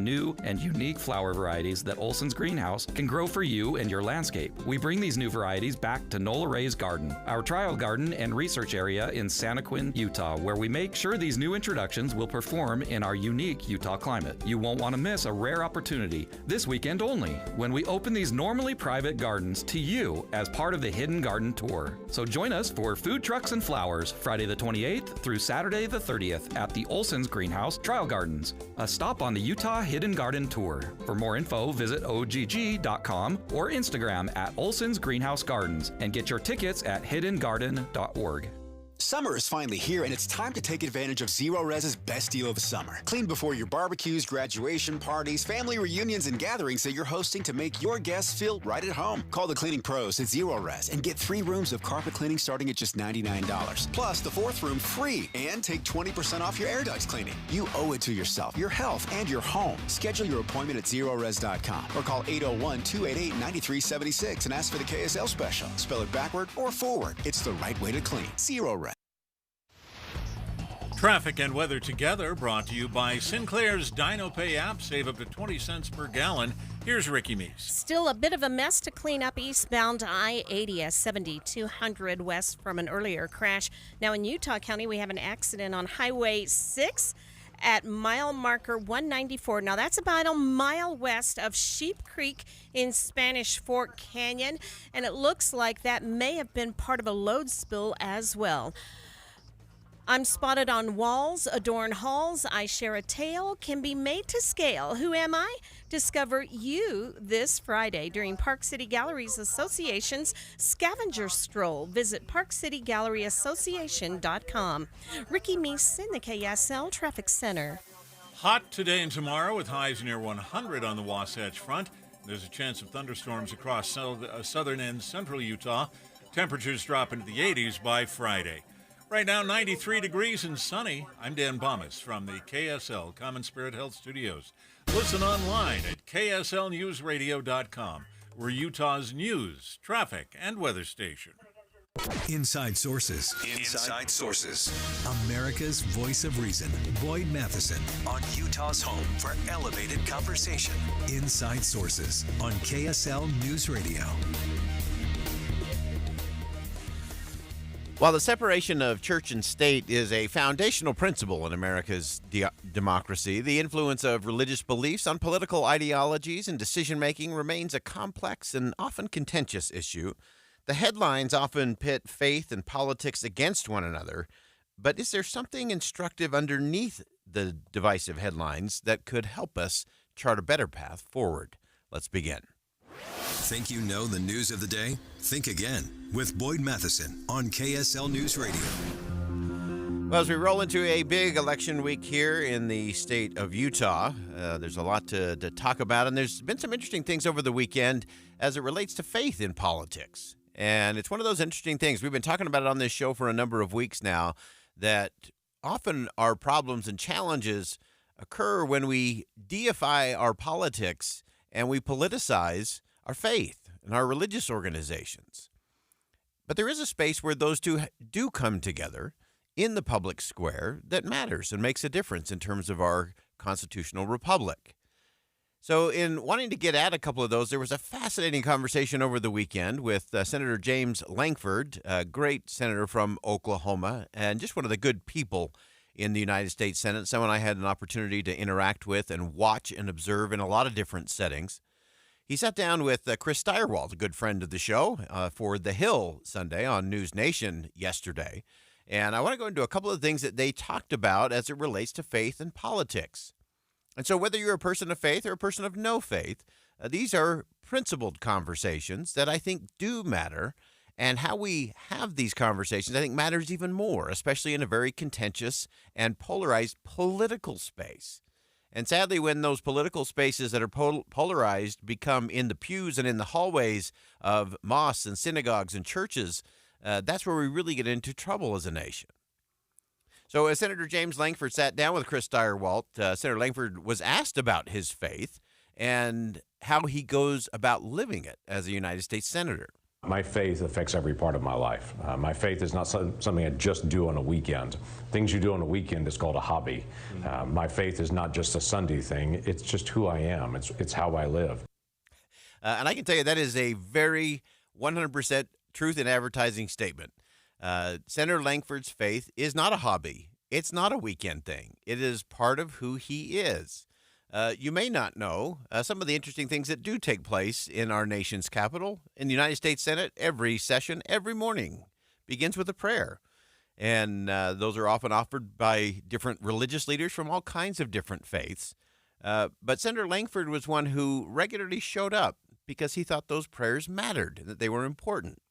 new and unique flower varieties that Olson's Greenhouse can grow for you and your landscape. We bring these new varieties back to Nola Ray's garden, our trial garden and research area in Santaquin, Utah, where we make sure these new introductions will perform in our unique Utah climate. You won't want to miss a rare opportunity, this weekend only, when we open these normally private gardens to you as part of the Hidden Garden Tour. So join us for Food Trucks and Flowers, Friday the 28th through Saturday the 30th at the Olson's Greenhouse Trial Gardens, a stop on the Utah Hidden Garden Tour. For more info, visit ogg.com or Instagram at Olson's Greenhouse Gardens and get your tickets at hiddengarden.org. Summer is finally here, and it's time to take advantage of Zero Res's best deal of the summer. Clean before your barbecues, graduation parties, family reunions, and gatherings that you're hosting to make your guests feel right at home. Call the cleaning pros at Zero Res and get 3 rooms of carpet cleaning starting at just $99. Plus, the 4th room free, and take 20% off your air ducts cleaning. You owe it to yourself, your health, and your home. Schedule your appointment at ZeroRes.com or call 801-288-9376 and ask for the KSL special. Spell it backward or forward. It's the right way to clean. Zero Res. Traffic and weather together brought to you by Sinclair's DinoPay app. Save up to 20 cents per gallon. Here's Ricky Meese. Still a bit of a mess to clean up eastbound I-80 at 7200 west from an earlier crash. Now in Utah County, we have an accident on Highway 6 at mile marker 194. Now that's about a mile west of Sheep Creek in Spanish Fork Canyon, and it looks like that may have been part of a load spill as well. I'm spotted on walls, adorn halls, I share a tale, can be made to scale. Who am I? Discover you this Friday during Park City Galleries Association's Scavenger Stroll. Visit parkcitygalleryassociation.com. Ricky Meese in the KSL Traffic Center. Hot today and tomorrow with highs near 100 on the Wasatch Front. There's a chance of thunderstorms across southern and central Utah. Temperatures drop into the 80s by Friday. Right now, 93 degrees and sunny. I'm Dan Bomas from the KSL Common Spirit Health Studios. Listen online at kslnewsradio.com. We're Utah's news, traffic, and weather station. Inside Sources. Inside Sources. America's voice of reason. Boyd Matheson on Utah's home for elevated conversation. Inside Sources on KSL News Radio. While the separation of church and state is a foundational principle in America's democracy, the influence of religious beliefs on political ideologies and decision-making remains a complex and often contentious issue. The headlines often pit faith and politics against one another, but is there something instructive underneath the divisive headlines that could help us chart a better path forward? Let's begin. Think you know the news of the day? Think again with Boyd Matheson on KSL News Radio. Well, as we roll into a big election week here in the state of Utah, there's a lot to talk about, and there's been some interesting things over the weekend as it relates to faith in politics. And it's one of those interesting things. We've been talking about it on this show for a number of weeks now, that often our problems and challenges occur when we deify our politics and we politicize our faith and our religious organizations. But there is a space where those two do come together in the public square that matters and makes a difference in terms of our constitutional republic. So in wanting to get at a couple of those, there was a fascinating conversation over the weekend with Senator James Lankford, a great senator from Oklahoma, and just one of the good people in the United States Senate, someone I had an opportunity to interact with and watch and observe in a lot of different settings. He sat down with Chris Steyerwalt, a good friend of the show, for The Hill Sunday on News Nation yesterday. And I want to go into a couple of things that they talked about as it relates to faith and politics. And so whether you're a person of faith or a person of no faith, these are principled conversations that I think do matter. And how we have these conversations, I think, matters even more, especially in a very contentious and polarized political space. And sadly, when those political spaces that are polarized become in the pews and in the hallways of mosques and synagogues and churches, that's where we really get into trouble as a nation. So as Senator James Lankford sat down with Chris Steyerwalt, Senator Lankford was asked about his faith and how he goes about living it as a United States Senator. My faith affects every part of my life. My faith is not something I just do on a weekend. Things you do on a weekend is called a hobby. My faith is not just a Sunday thing. It's just who I am. It's how I live. And I can tell you that is a very 100% truth in advertising statement. Senator Langford's faith is not a hobby. It's not a weekend thing. It is part of who he is. You may not know some of the interesting things that do take place in our nation's capital. In the United States Senate, every session, every morning, begins with a prayer. And those are often offered by different religious leaders from all kinds of different faiths. But Senator Langford was one who regularly showed up because he thought those prayers mattered, that they were important.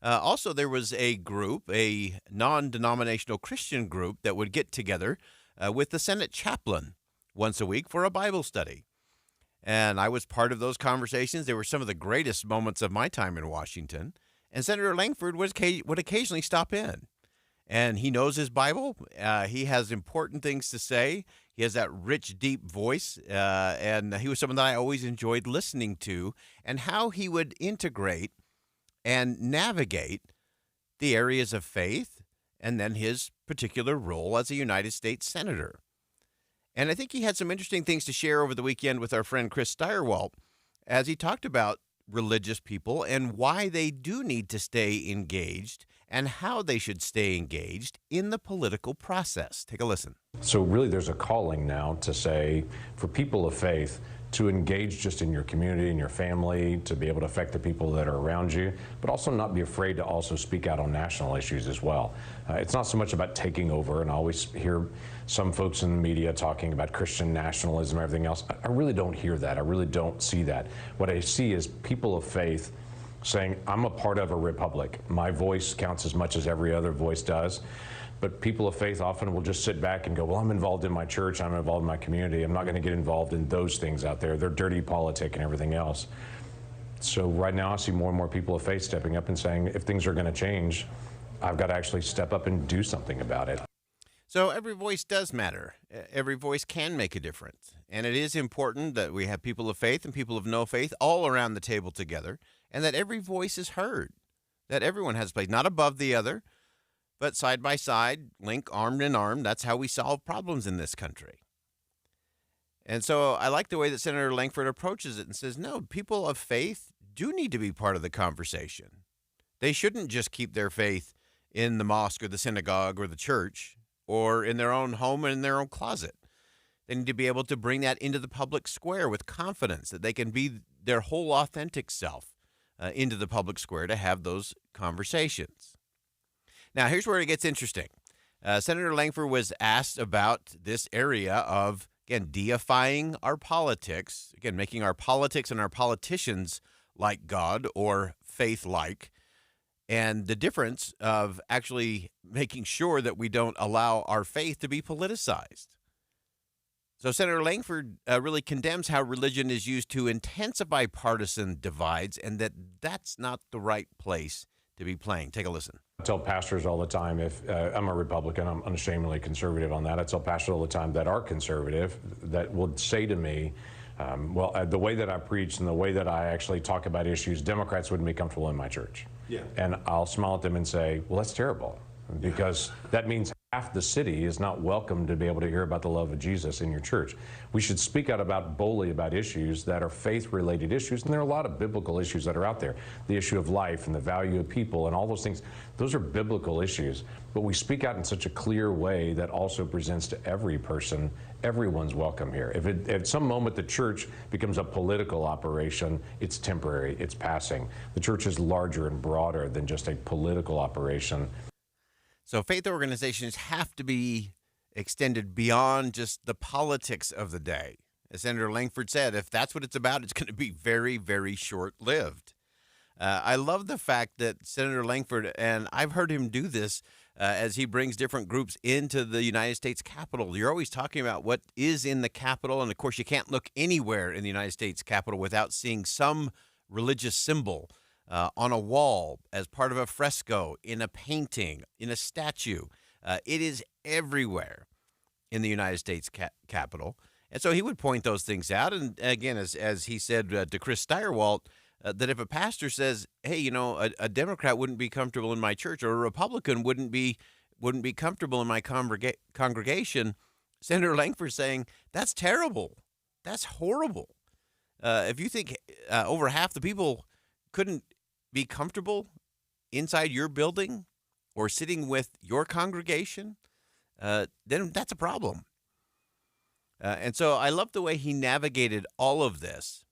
Also, there was a group, a non-denominational Christian group, that would get together with the Senate chaplain once a week for a Bible study. And I was part of those conversations. They were some of the greatest moments of my time in Washington. And Senator Langford would occasionally stop in. And he knows his Bible. He has important things to say. He has that rich, deep voice. And he was someone that I always enjoyed listening to, and how he would integrate and navigate the areas of faith and then his particular role as a United States Senator. And I think he had some interesting things to share over the weekend with our friend Chris Steyerwalt as he talked about religious people and why they do need to stay engaged and how they should stay engaged in the political process. Take a listen. So really there's a calling now to say, for people of faith, to engage just in your community and your family, to be able to affect the people that are around you, but also not be afraid to also speak out on national issues as well. It's not so much about taking over, and I always hear some folks in the media talking about Christian nationalism and everything else. I really don't hear that. I really don't see that. What I see is people of faith saying, I'm a part of a republic. My voice counts as much as every other voice does. But people of faith often will just sit back and go, well, I'm involved in my church, I'm involved in my community, I'm not going to get involved in those things out there. They're dirty politic and everything else. So right now I see more and more people of faith stepping up and saying, if things are going to change, I've got to actually step up and do something about it. So every voice does matter. Every voice can make a difference. And it is important that we have people of faith and people of no faith all around the table together, and that every voice is heard, that everyone has a place, not above the other, but side by side, link arm in arm. That's how we solve problems in this country. And so I like the way that Senator Langford approaches it and says, no, people of faith do need to be part of the conversation. They shouldn't just keep their faith in the mosque or the synagogue or the church or in their own home and in their own closet. They need to be able to bring that into the public square with confidence that they can be their whole authentic self into the public square to have those conversations. Now, here's where it gets interesting. Senator Langford was asked about this area of, again, deifying our politics, again, making our politics and our politicians like God or faith-like, and the difference of actually making sure that we don't allow our faith to be politicized. So Senator Langford really condemns how religion is used to intensify partisan divides, and that's not the right place to be playing. Take a listen. I tell pastors all the time, if I'm a Republican, I'm unashamedly conservative on that. I tell pastors all the time that are conservative that would say to me, the way that I preach and the way that I actually talk about issues, Democrats wouldn't be comfortable in my church. Yeah. And I'll smile at them and say, well, that's terrible, because that means half the city is not welcome to be able to hear about the love of Jesus in your church. We should speak out boldly about issues that are faith-related issues, and there are a lot of biblical issues that are out there. The issue of life and the value of people and all those things, those are biblical issues. But we speak out in such a clear way that also presents to every person, everyone's welcome here. If at some moment the church becomes a political operation, it's temporary, it's passing. The church is larger and broader than just a political operation. So faith organizations have to be extended beyond just the politics of the day. As Senator Langford said, if that's what it's about, it's going to be very, very short-lived. I love the fact that Senator Langford, and I've heard him do this as he brings different groups into the United States Capitol. You're always talking about what is in the Capitol, and of course you can't look anywhere in the United States Capitol without seeing some religious symbol on a wall, as part of a fresco, in a painting, in a statue. It is everywhere in the United States Capitol. And so he would point those things out. And again, as he said to Chris Steyerwalt, that if a pastor says, hey, you know, a Democrat wouldn't be comfortable in my church, or a Republican wouldn't be comfortable in my congregation, Senator Langford saying, that's terrible. That's horrible. If you think over half the people couldn't be comfortable inside your building or sitting with your congregation, then that's a problem. And so I love the way he navigated all of this,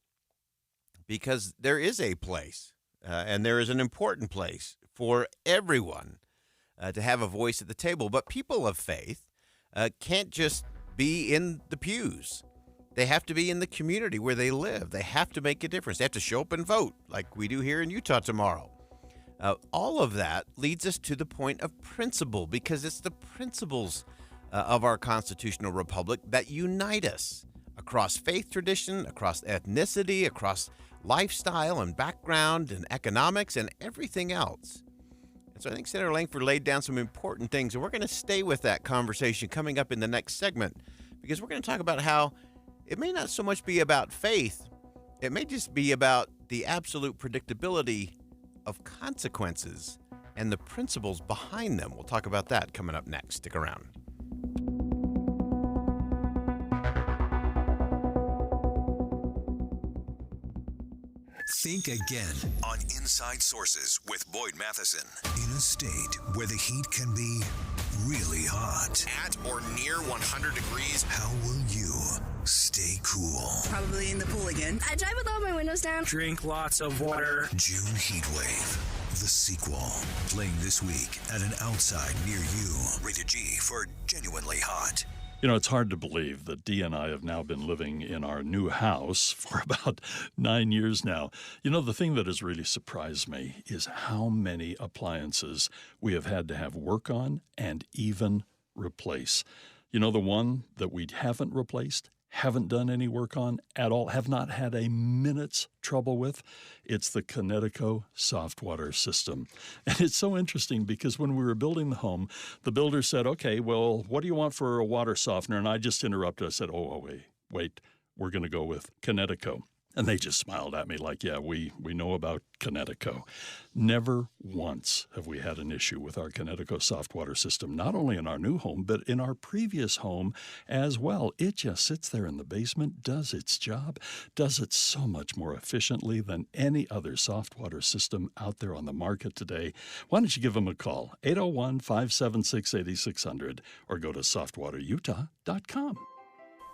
because there is a place, and there is an important place for everyone to have a voice at the table. But people of faith can't just be in the pews. They have to be in the community where they live. They have to make a difference. They have to show up and vote like we do here in Utah tomorrow. All of that leads us to the point of principle, because it's the principles of our constitutional republic that unite us across faith tradition, across ethnicity, across lifestyle and background and economics and everything else. And so I think Senator Langford laid down some important things, and we're going to stay with that conversation coming up in the next segment, because we're going to talk about how it may not so much be about faith, it may just be about the absolute predictability of consequences and the principles behind them. We'll talk about that coming up next. Stick around. Think again on Inside Sources with Boyd Matheson. In a state where the heat can be really hot, At or near 100 degrees. how will you stay cool? Probably in the pool again. I drive with all my windows down. Drink lots of water. June Heat Wave, the sequel, playing this week at an outside near you. Rated G for genuinely hot. You know, it's hard to believe that Dee and I have now been living in our new house for about 9 years now. You know, the thing that has really surprised me is how many appliances we have had to have work on and even replace. You know, the one that we haven't replaced, haven't done any work on at all, have not had a minute's trouble with, it's the Connecticut soft water system. And it's so interesting because when we were building the home, the builder said, okay, well, what do you want for a water softener? And I just interrupted. I said, wait, we're going to go with Connecticut. And they just smiled at me like, yeah, we know about Connecticut. Never once have we had an issue with our Connecticut soft water system, not only in our new home, but in our previous home as well. It just sits there in the basement, does its job, does it so much more efficiently than any other soft water system out there on the market today. Why don't you give them a call, 801-576-8600, or go to softwaterutah.com.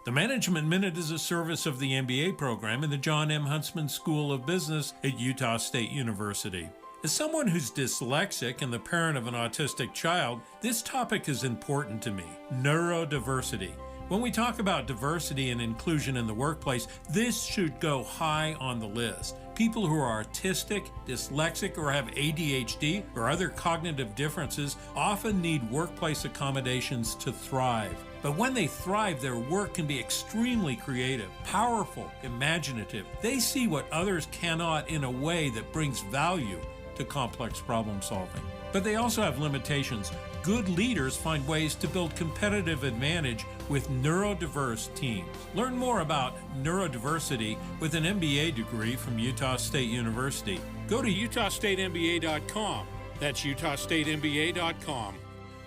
The Management Minute is a service of the MBA program in the John M. Huntsman School of Business at Utah State University. As someone who's dyslexic and the parent of an autistic child, this topic is important to me: neurodiversity. When we talk about diversity and inclusion in the workplace, this should go high on the list. People who are autistic, dyslexic, or have ADHD or other cognitive differences often need workplace accommodations to thrive. But when they thrive, their work can be extremely creative, powerful, imaginative. They see what others cannot in a way that brings value to complex problem solving. But they also have limitations. Good leaders find ways to build competitive advantage with neurodiverse teams. Learn more about neurodiversity with an MBA degree from Utah State University. Go to utahstatemba.com. That's utahstatemba.com.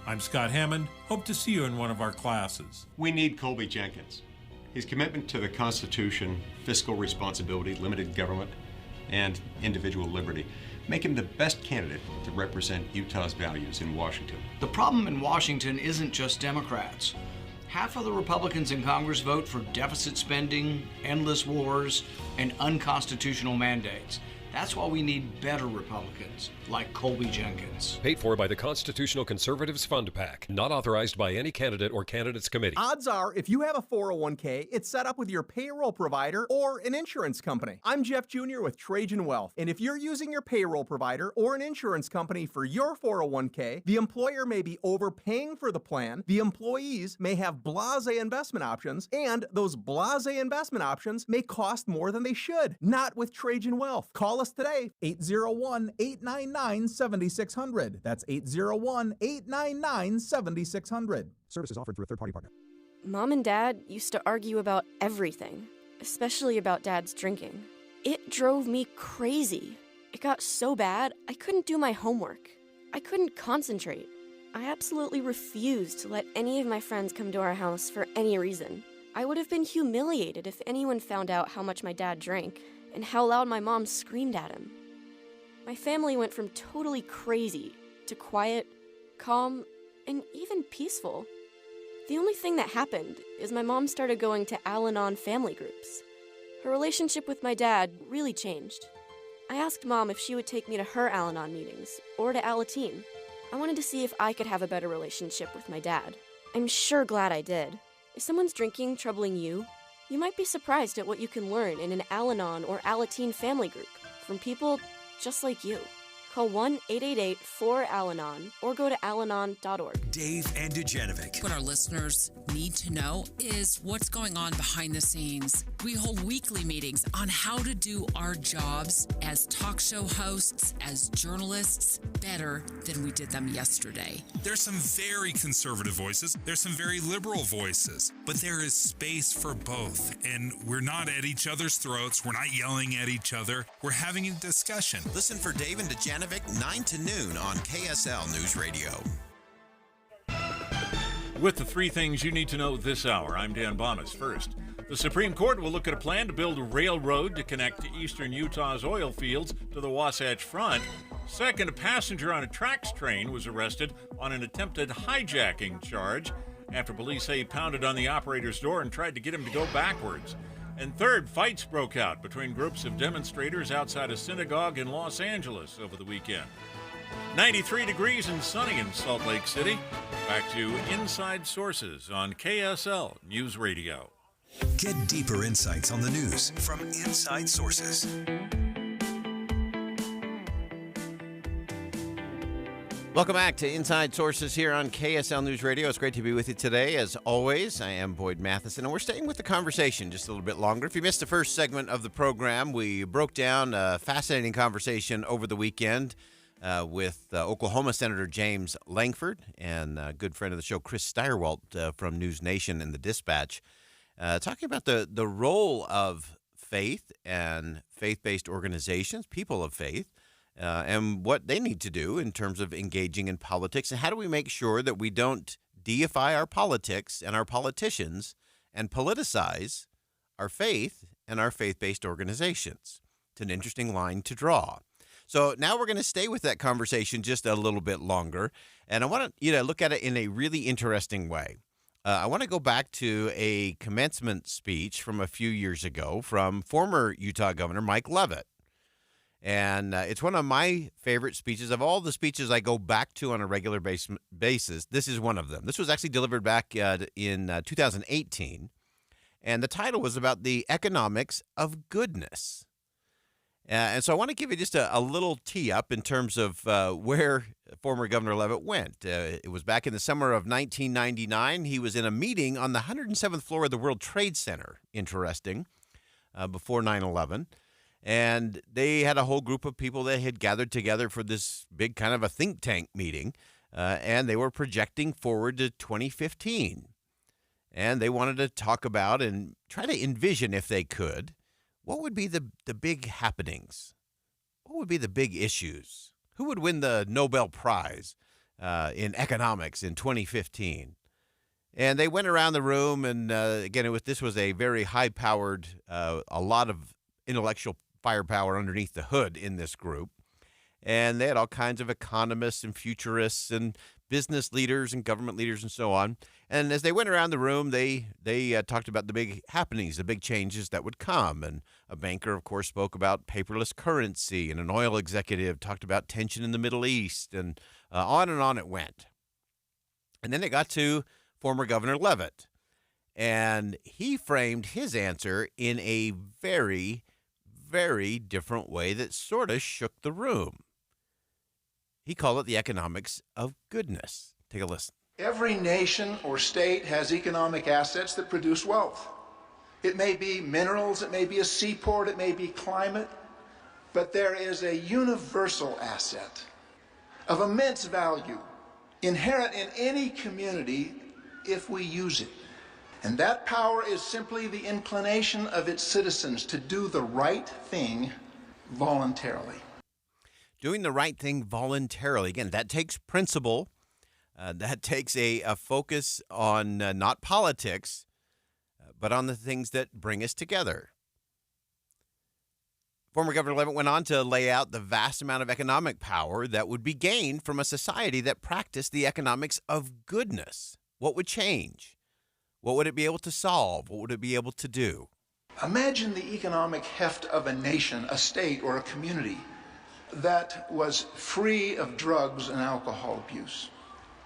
I'm Scott Hammond. Hope to see you in one of our classes. We need Colby Jenkins. His commitment to the Constitution, fiscal responsibility, limited government, and individual liberty make him the best candidate to represent Utah's values in Washington. The problem in Washington isn't just Democrats. Half of the Republicans in Congress vote for deficit spending, endless wars, and unconstitutional mandates. That's why we need better Republicans, like Colby Jenkins. Paid for by the Constitutional Conservatives Fund PAC. Not authorized by any candidate or candidates committee. Odds are, if you have a 401k, it's set up with your payroll provider or an insurance company. I'm Jeff Jr. with Trajan Wealth, and if you're using your payroll provider or an insurance company for your 401k, the employer may be overpaying for the plan, the employees may have blasé investment options, and those blasé investment options may cost more than they should. Not with Trajan Wealth. Call us today, 801-899-7600. That's 801-899-7600. Services offered through a third-party partner. Mom and Dad used to argue about everything, especially about Dad's drinking. It drove me crazy. It got so bad, I couldn't do my homework. I couldn't concentrate. I absolutely refused to let any of my friends come to our house for any reason. I would have been humiliated if anyone found out how much my dad drank and how loud my mom screamed at him. My family went from totally crazy to quiet, calm, and even peaceful. The only thing that happened is my mom started going to Al-Anon family groups. Her relationship with my dad really changed. I asked Mom if she would take me to her Al-Anon meetings or to Alateen. I wanted to see if I could have a better relationship with my dad. I'm sure glad I did. If someone's drinking troubling you, you might be surprised at what you can learn in an Al-Anon or Alateen family group from people just like you. Call 1-888-4-ALANON or go to alanon.org. Dave and Dujanovic. What our listeners need to know is what's going on behind the scenes. We hold weekly meetings on how to do our jobs as talk show hosts, as journalists, better than we did them yesterday. There's some very conservative voices. There's some very liberal voices. But there is space for both. And we're not at each other's throats. We're not yelling at each other. We're having a discussion. Listen for Dave and Dujanovic 9 to noon on KSL News Radio. With the three things you need to know this hour, I'm Dan Bomas. First, the Supreme Court will look at a plan to build a railroad to connect eastern Utah's oil fields to the Wasatch Front. Second, a passenger on a tracks train was arrested on an attempted hijacking charge after police say he pounded on the operator's door and tried to get him to go backwards. And third, fights broke out between groups of demonstrators outside a synagogue in Los Angeles over the weekend. 93 degrees and sunny in Salt Lake City. Back to Inside Sources on KSL News Radio. Get deeper insights on the news from Inside Sources. Welcome back to Inside Sources here on KSL News Radio. It's great to be with you today. As always, I am Boyd Matheson, and we're staying with the conversation just a little bit longer. If you missed the first segment of the program, we broke down a fascinating conversation over the weekend with Oklahoma Senator James Langford and a good friend of the show, Chris Steyerwalt from News Nation and the Dispatch, talking about the role of faith and faith-based organizations, people of faith, and what they need to do in terms of engaging in politics, and how do we make sure that we don't deify our politics and our politicians and politicize our faith and our faith-based organizations. It's an interesting line to draw. So now we're going to stay with that conversation just a little bit longer, and I want you to look at it in a really interesting way. I want to go back to a commencement speech from a few years ago from former Utah Governor Mike Leavitt. And it's one of my favorite speeches. Of all the speeches I go back to on a regular basis, this is one of them. This was actually delivered back in 2018, and the title was about the economics of goodness. And so I want to give you just a little tee up in terms of where former Governor Leavitt went. It was back in the summer of 1999. He was in a meeting on the 107th floor of the World Trade Center, interesting, before 9/11. And they had a whole group of people that had gathered together for this big kind of a think tank meeting, and they were projecting forward to 2015. And they wanted to talk about and try to envision, if they could, what would be the big happenings? What would be the big issues? Who would win the Nobel Prize in economics in 2015? And they went around the room, and again, this was a very high-powered, a lot of intellectual firepower underneath the hood in this group. And they had all kinds of economists and futurists and business leaders and government leaders and so on. And as they went around the room, they talked about the big happenings, the big changes that would come. And a banker, of course, spoke about paperless currency, and an oil executive talked about tension in the Middle East, and on it went. And then it got to former Governor Leavitt. And he framed his answer in a very, very different way that sort of shook the room. He called it the economics of goodness. Take a listen. Every nation or state has economic assets that produce wealth. It may be minerals, it may be a seaport, it may be climate, but there is a universal asset of immense value inherent in any community if we use it. And that power is simply the inclination of its citizens to do the right thing voluntarily. Doing the right thing voluntarily. Again, that takes principle. That takes a focus on not politics, but on the things that bring us together. Former Governor Leavitt went on to lay out the vast amount of economic power that would be gained from a society that practiced the economics of goodness. What would change? What would it be able to solve? What would it be able to do? Imagine the economic heft of a nation, a state, or a community that was free of drugs and alcohol abuse.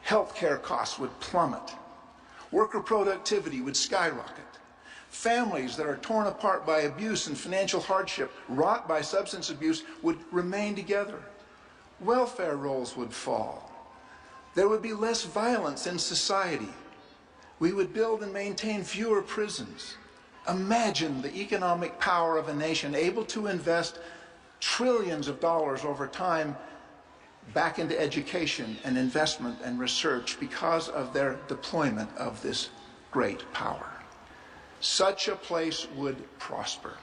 Healthcare costs would plummet. Worker productivity would skyrocket. Families that are torn apart by abuse and financial hardship, wrought by substance abuse, would remain together. Welfare rolls would fall. There would be less violence in society. We would build and maintain fewer prisons. Imagine the economic power of a nation able to invest trillions of dollars over time back into education and investment and research because of their deployment of this great power. Such a place would prosper.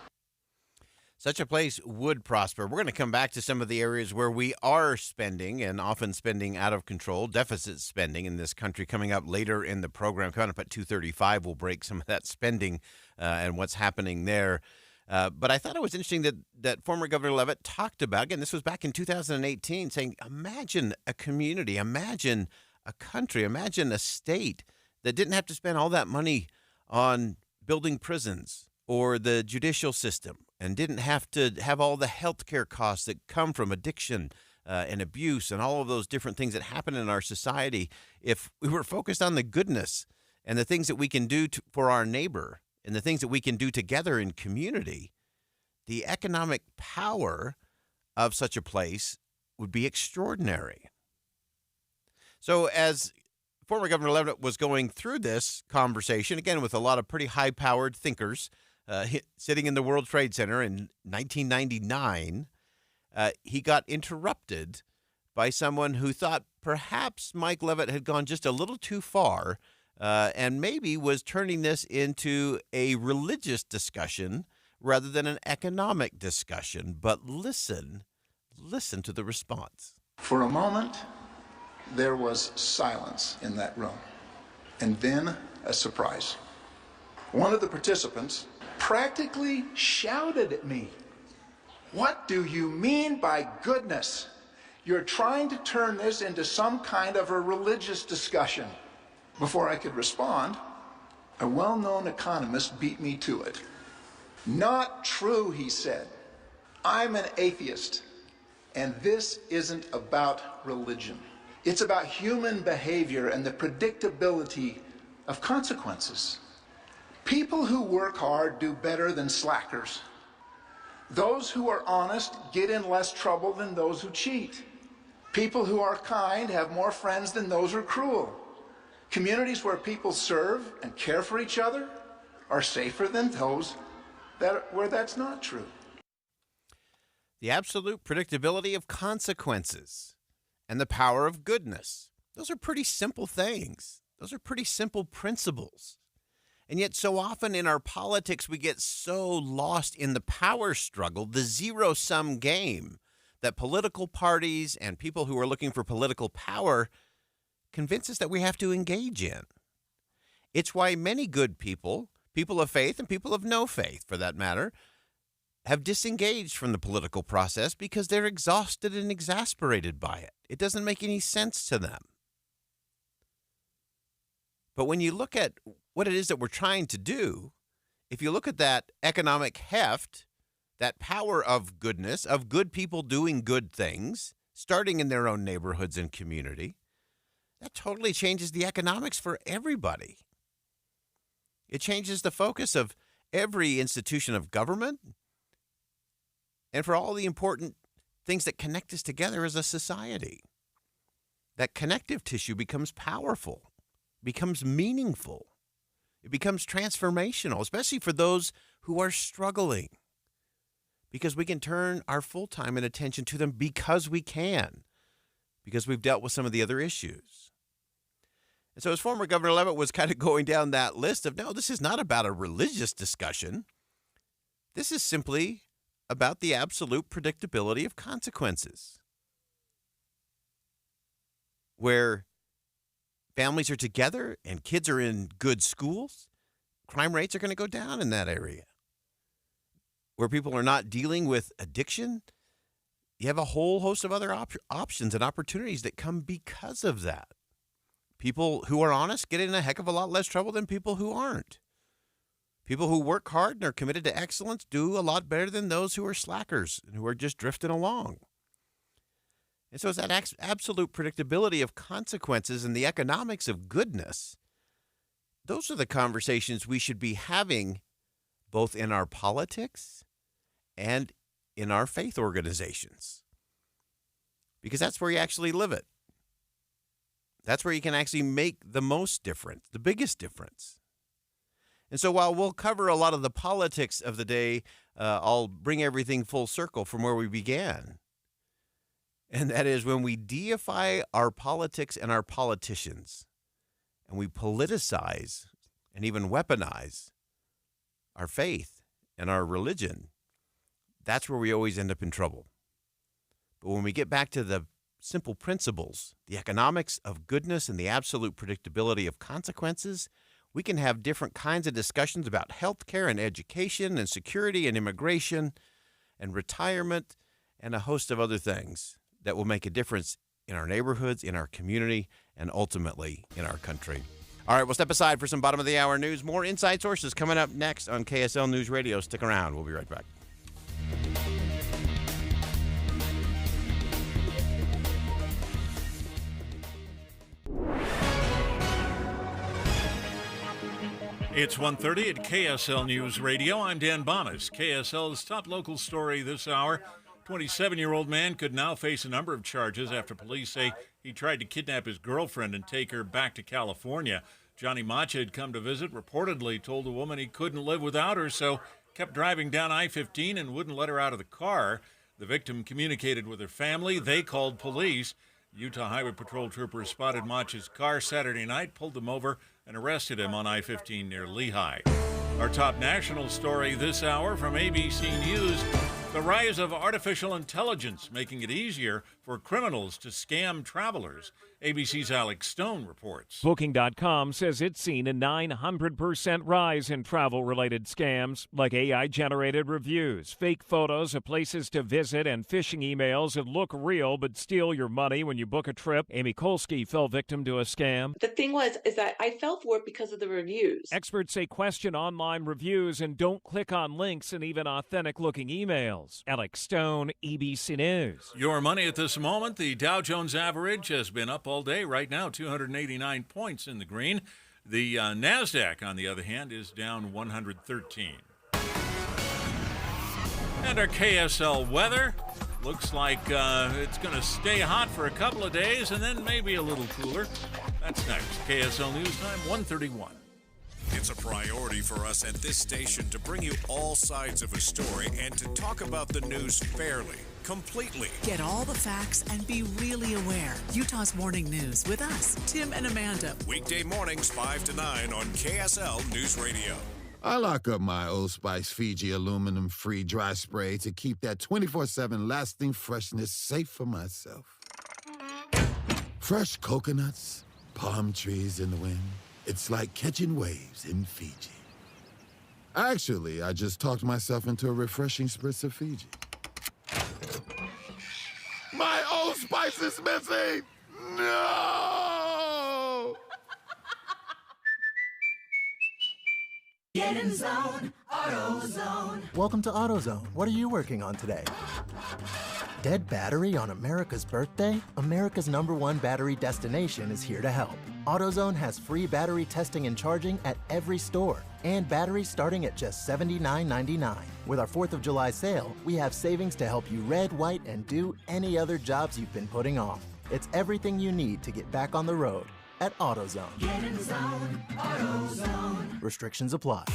Such a place would prosper. We're going to come back to some of the areas where we are spending, and often spending out of control, deficit spending in this country, coming up later in the program. Coming up at 2:35, we'll break some of that spending and what's happening there. But I thought it was interesting that former Governor Leavitt talked about, again, this was back in 2018, saying, imagine a community, imagine a country, imagine a state that didn't have to spend all that money on building prisons or the judicial system, and didn't have to have all the health care costs that come from addiction and abuse and all of those different things that happen in our society. If we were focused on the goodness and the things that we can do for our neighbor and the things that we can do together in community, the economic power of such a place would be extraordinary. So as former Governor Leavitt was going through this conversation, again, with a lot of pretty high-powered thinkers, sitting in the World Trade Center in 1999, he got interrupted by someone who thought perhaps Mike Leavitt had gone just a little too far and maybe was turning this into a religious discussion rather than an economic discussion. But listen to the response. For a moment, there was silence in that room, and then a surprise. One of the participants practically shouted at me, "What do you mean by goodness? You're trying to turn this into some kind of a religious discussion." Before I could respond, a well-known economist beat me to it. "Not true," he said. "I'm an atheist, and this isn't about religion. It's about human behavior and the predictability of consequences. People who work hard do better than slackers. Those who are honest get in less trouble than those who cheat. People who are kind have more friends than those who are cruel. Communities where people serve and care for each other are safer than those where that's not true." The absolute predictability of consequences and the power of goodness. Those are pretty simple things. Those are pretty simple principles. And yet so often in our politics, we get so lost in the power struggle, the zero-sum game, that political parties and people who are looking for political power convince us that we have to engage in. It's why many good people, people of faith and people of no faith for that matter, have disengaged from the political process because they're exhausted and exasperated by it. It doesn't make any sense to them. But when you look at what it is that we're trying to do, if you look at that economic heft, that power of goodness, of good people doing good things, starting in their own neighborhoods and community, that totally changes the economics for everybody. It changes the focus of every institution of government and for all the important things that connect us together as a society. That connective tissue becomes powerful, becomes meaningful. It becomes transformational, especially for those who are struggling, because we can turn our full time and attention to them because we can, because we've dealt with some of the other issues. And so as former Governor Levitt was kind of going down that list of, no, this is not about a religious discussion. This is simply about the absolute predictability of consequences. Where families are together and kids are in good schools, crime rates are going to go down in that area. Where people are not dealing with addiction, you have a whole host of other options and opportunities that come because of that. People who are honest get in a heck of a lot less trouble than people who aren't. People who work hard and are committed to excellence do a lot better than those who are slackers and who are just drifting along. And so it's that absolute predictability of consequences and the economics of goodness. Those are the conversations we should be having both in our politics and in our faith organizations. Because that's where you actually live it. That's where you can actually make the most difference, the biggest difference. And so while we'll cover a lot of the politics of the day, I'll bring everything full circle from where we began. And that is when we deify our politics and our politicians, and we politicize and even weaponize our faith and our religion, that's where we always end up in trouble. But when we get back to the simple principles, the economics of goodness and the absolute predictability of consequences, we can have different kinds of discussions about healthcare and education and security and immigration and retirement and a host of other things that will make a difference in our neighborhoods, in our community, and ultimately in our country. All right, we'll step aside for some bottom of the hour news. More Inside Sources coming up next on KSL News Radio. Stick around. We'll be right back. It's 1:30 at KSL News Radio. I'm Dan Bonas. KSL's top local story this hour. 27-year-old man could now face a number of charges after police say he tried to kidnap his girlfriend and take her back to California. Johnny Macha had come to visit, reportedly told the woman he couldn't live without her, so kept driving down I-15 and wouldn't let her out of the car. The victim communicated with her family. They called police. Utah Highway Patrol troopers spotted Macha's car Saturday night, pulled him over, and arrested him on I-15 near Lehigh. Our top national story this hour from ABC News: the rise of artificial intelligence making it easier for criminals to scam travelers. ABC's Alex Stone reports. Booking.com says it's seen a 900% rise in travel-related scams, like AI-generated reviews, fake photos of places to visit, and phishing emails that look real but steal your money when you book a trip. Amy Kolsky fell victim to a scam. The thing is that I fell for it because of the reviews. Experts say question online reviews and don't click on links and even authentic-looking emails. Alex Stone, ABC News. Your money at this moment: the Dow Jones average has been up all day. Right now, 289 points in the green. The NASDAQ, on the other hand, is down 113. And our KSL weather looks like it's going to stay hot for a couple of days and then maybe a little cooler. That's next. KSL News Time, 1:31. It's a priority for us at this station to bring you all sides of a story and to talk about the news fairly, completely. Get all the facts and be really aware. Utah's Morning News with us, Tim and Amanda. Weekday mornings 5 to 9 on KSL News Radio. I lock up my Old Spice Fiji aluminum-free dry spray to keep that 24/7 lasting freshness safe for myself. Fresh coconuts, palm trees in the wind. It's like catching waves in Fiji. Actually, I just talked myself into a refreshing spritz of Fiji. My Old Spice is missing! No! Get in zone, AutoZone. Welcome to AutoZone. What are you working on today? Dead battery on America's birthday? America's #1 battery destination is here to help. AutoZone has free battery testing and charging at every store, and batteries starting at just $79.99. With our 4th of July sale, we have savings to help you red, white, and do any other jobs you've been putting off. It's everything you need to get back on the road at AutoZone. Get in zone, AutoZone. Restrictions apply.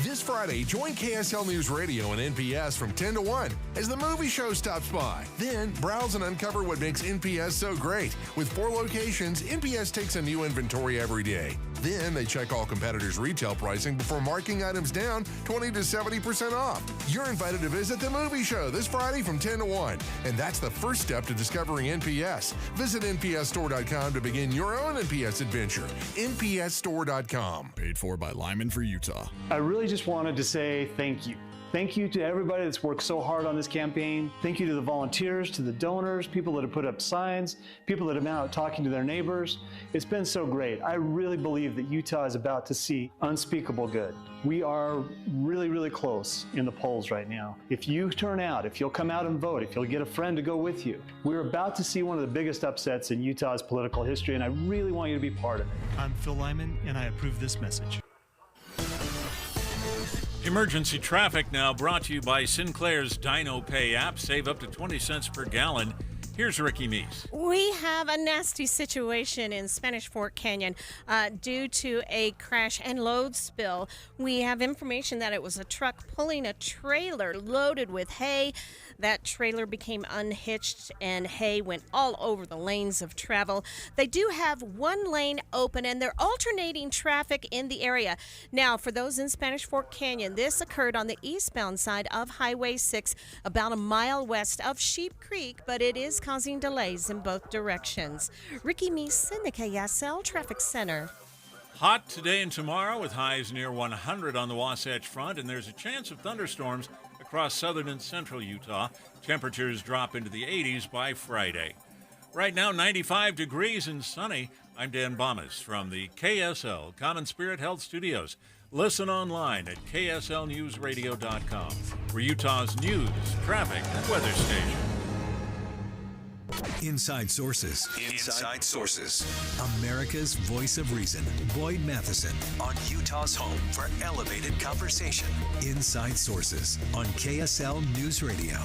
This Friday, join KSL News Radio and NPS from 10 to 1 as the movie show stops by. Then, browse and uncover what makes NPS so great. With 4 locations, NPS takes a new inventory every day. Then, they check all competitors' retail pricing before marking items down 20 to 70% off. You're invited to visit the movie show this Friday from 10 to 1. And that's the first step to discovering NPS. Visit npsstore.com to begin your own NPS adventure. npsstore.com. Paid for by Lyman for Utah. I really just wanted to say thank you. Thank you to everybody that's worked so hard on this campaign. Thank you to the volunteers, to the donors, people that have put up signs, people that have been out talking to their neighbors. It's been so great. I really believe that Utah is about to see unspeakable good. We are really, really close in the polls right now. If you turn out, if you'll come out and vote, if you'll get a friend to go with you, we're about to see one of the biggest upsets in Utah's political history, and I really want you to be part of it. I'm Phil Lyman, and I approve this message. Emergency traffic now brought to you by Sinclair's Dino Pay app. Save up to 20 cents per gallon. Here's Ricky Meese. We have a nasty situation in Spanish Fork Canyon due to a crash and load spill. We have information that it was a truck pulling a trailer loaded with hay. That trailer became unhitched and hay went all over the lanes of travel. They do have one lane open and they're alternating traffic in the area. Now, for those in Spanish Fork Canyon, this occurred on the eastbound side of Highway 6, about a mile west of Sheep Creek, but it is causing delays in both directions. Ricky Meese in the KSL Traffic Center. Hot today and tomorrow with highs near 100 on the Wasatch Front, and there's a chance of thunderstorms across southern and central Utah. Temperatures drop into the 80s by Friday. Right now, 95 degrees and sunny. I'm Dan Bomas from the KSL Common Spirit Health Studios. Listen online at kslnewsradio.com for Utah's news, traffic, and weather station. Inside Sources. Inside Sources. America's voice of reason. Boyd Matheson on Utah's home for elevated conversation. Inside Sources on KSL News Radio.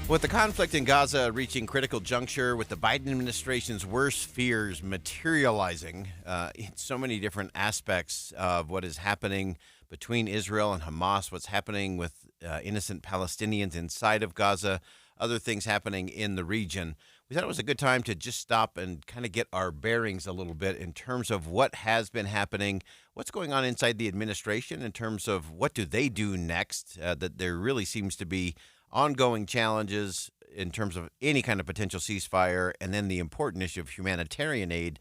With the conflict in Gaza reaching critical juncture, with the Biden administration's worst fears materializing in so many different aspects of what is happening between Israel and Hamas, what's happening with innocent Palestinians inside of Gaza, other things happening in the region, we thought it was a good time to just stop and kind of get our bearings a little bit in terms of what has been happening, what's going on inside the administration in terms of what do they do next, that there really seems to be ongoing challenges in terms of any kind of potential ceasefire, and then the important issue of humanitarian aid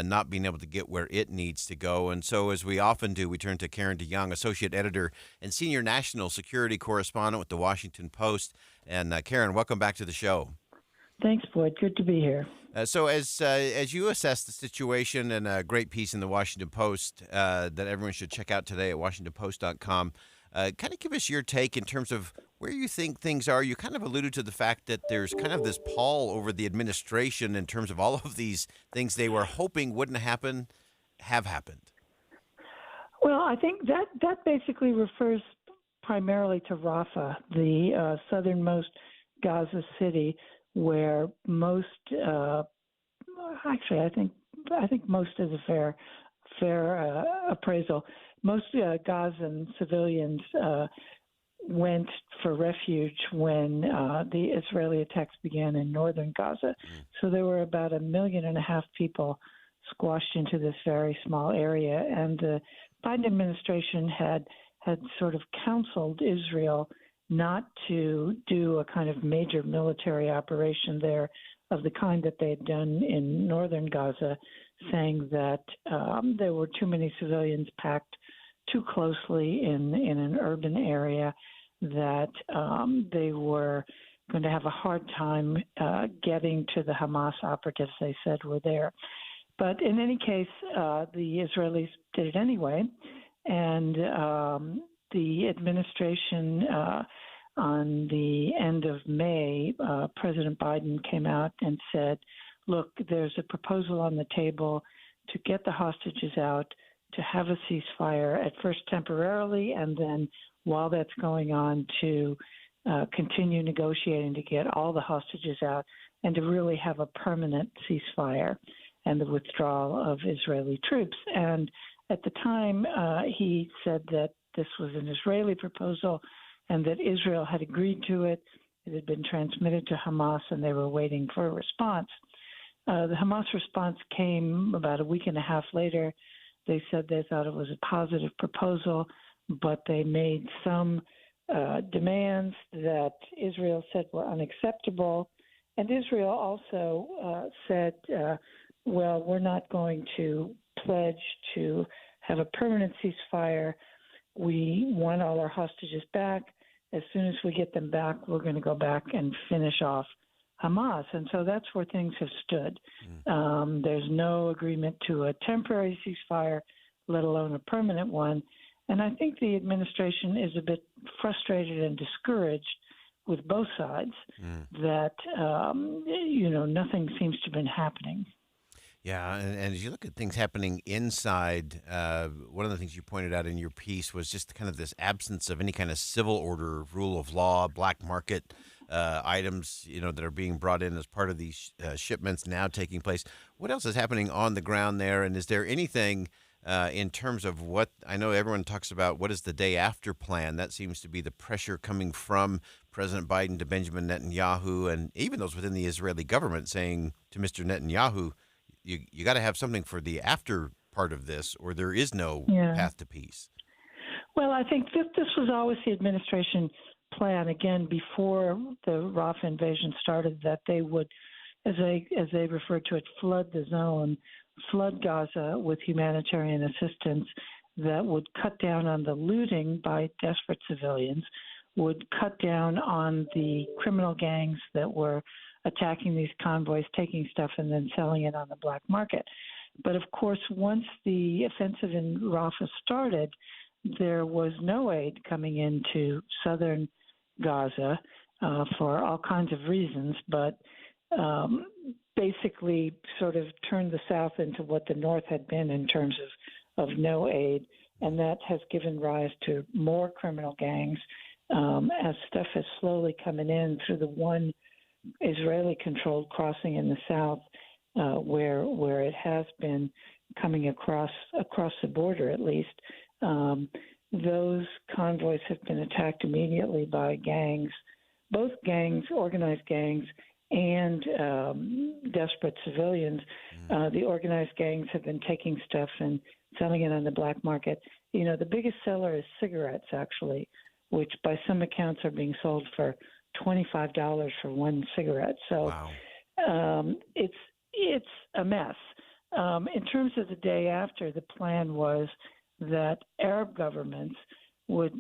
not being able to get where it needs to go. And so, as we often do, we turn to Karen DeYoung, Associate Editor and Senior National Security Correspondent with The Washington Post. And Karen, welcome back to the show. Thanks, Boyd. Good to be here. So as you assess the situation, and a great piece in The Washington Post that everyone should check out today at washingtonpost.com, kind of give us your take in terms of where you think things are. You kind of alluded to the fact that there's kind of this pall over the administration in terms of all of these things they were hoping wouldn't happen have happened. Well, I think that basically refers primarily to Rafah, the southernmost Gaza city, where most actually I think most is a fair appraisal. Most Gazan civilians went for refuge when the Israeli attacks began in northern Gaza. So there were about 1.5 million people squashed into this very small area, and the Biden administration had sort of counseled Israel not to do a kind of major military operation there of the kind that they had done in northern Gaza, saying that there were too many civilians packed too closely in an urban area, that they were going to have a hard time getting to the Hamas operatives they said were there. But in any case, the Israelis did it anyway, and the administration on the end of May, President Biden came out and said, look, there's a proposal on the table to get the hostages out, to have a ceasefire, at first temporarily, and then while that's going on to continue negotiating to get all the hostages out and to really have a permanent ceasefire and the withdrawal of Israeli troops. And At the time, he said that this was an Israeli proposal and that Israel had agreed to it. It had been transmitted to Hamas, and they were waiting for a response. The Hamas response came about a week and a half later. They said they thought it was a positive proposal, but they made some demands that Israel said were unacceptable. And Israel also said, well, we're not going to pledge to have a permanent ceasefire. We want all our hostages back. As soon as we get them back, we're going to go back and finish off Hamas. And so that's where things have stood. There's no agreement to a temporary ceasefire, let alone a permanent one. And I think the administration is a bit frustrated and discouraged with both sides that, nothing seems to have been happening. Yeah, and as you look at things happening inside, one of the things you pointed out in your piece was just kind of this absence of any kind of civil order, rule of law, black market items, that are being brought in as part of these shipments now taking place. What else is happening on the ground there, and is there anything in terms of what I know everyone talks about, what is the day after plan? That seems to be the pressure coming from President Biden to Benjamin Netanyahu, and even those within the Israeli government saying to Mr. Netanyahu, you got to have something for the after part of this, or there is no path to peace. Well, I think this was always the administration plan, again, before the Rafah invasion started, that they would, as they referred to it, flood the zone, flood Gaza with humanitarian assistance that would cut down on the looting by desperate civilians, would cut down on the criminal gangs that were attacking these convoys, taking stuff and then selling it on the black market. But of course, once the offensive in Rafah started, there was no aid coming into southern Gaza for all kinds of reasons, but basically sort of turned the south into what the north had been in terms of no aid. And that has given rise to more criminal gangs as stuff is slowly coming in through the one Israeli-controlled crossing in the south, where it has been coming across the border, at least. Those convoys have been attacked immediately by gangs, both gangs, organized gangs, and desperate civilians. The organized gangs have been taking stuff and selling it on the black market. The biggest seller is cigarettes, actually, which by some accounts are being sold for $25 for one cigarette. So it's a mess. In terms of the day after, the plan was that Arab governments would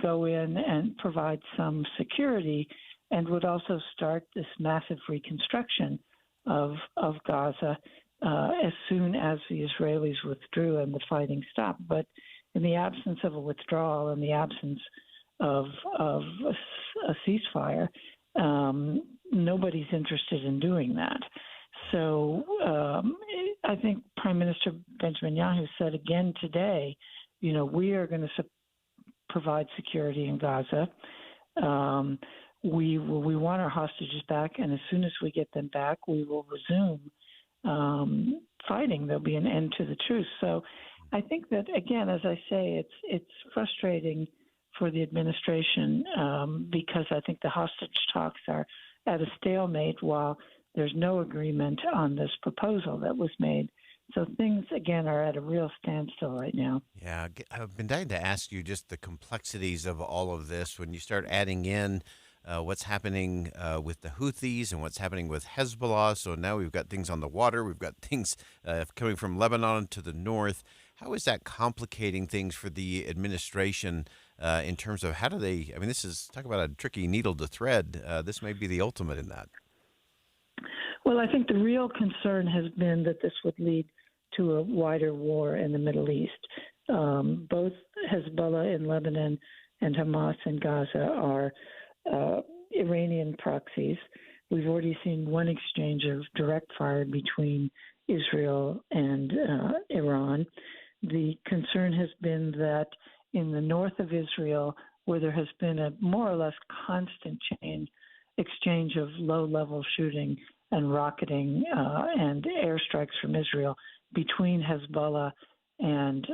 go in and provide some security and would also start this massive reconstruction of Gaza as soon as the Israelis withdrew and the fighting stopped. But in the absence of a withdrawal, in the absence of a ceasefire, nobody's interested in doing that. So I think Prime Minister Benjamin Netanyahu said again today, we are going to provide security in Gaza. We want our hostages back, and as soon as we get them back, we will resume fighting. There'll be an end to the truce. So I think that, again, as I say, it's frustrating for the administration because I think the hostage talks are at a stalemate while there's no agreement on this proposal that was made. So things, again, are at a real standstill right now. Yeah, I've been dying to ask you just the complexities of all of this when you start adding in what's happening with the Houthis and what's happening with Hezbollah. So now we've got things on the water. We've got things coming from Lebanon to the north. How is that complicating things for the administration in terms of how do they, this is, talk about a tricky needle to thread. This may be the ultimate in that. Well, I think the real concern has been that this would lead to a wider war in the Middle East. Both Hezbollah in Lebanon and Hamas in Gaza are Iranian proxies. We've already seen one exchange of direct fire between Israel and Iran. The concern has been that in the north of Israel, where there has been a more or less constant exchange of low-level shooting and rocketing and airstrikes from Israel between Hezbollah and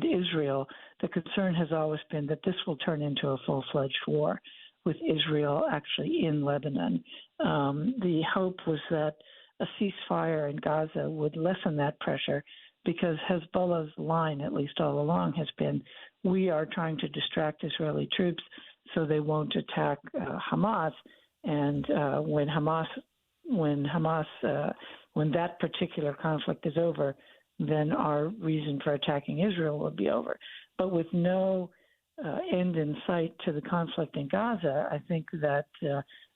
Israel, the concern has always been that this will turn into a full-fledged war with Israel actually in Lebanon. The hope was that a ceasefire in Gaza would lessen that pressure because Hezbollah's line, at least all along, has been, we are trying to distract Israeli troops so they won't attack Hamas. And when that particular conflict is over, then our reason for attacking Israel will be over. But with no end in sight to the conflict in Gaza, I think that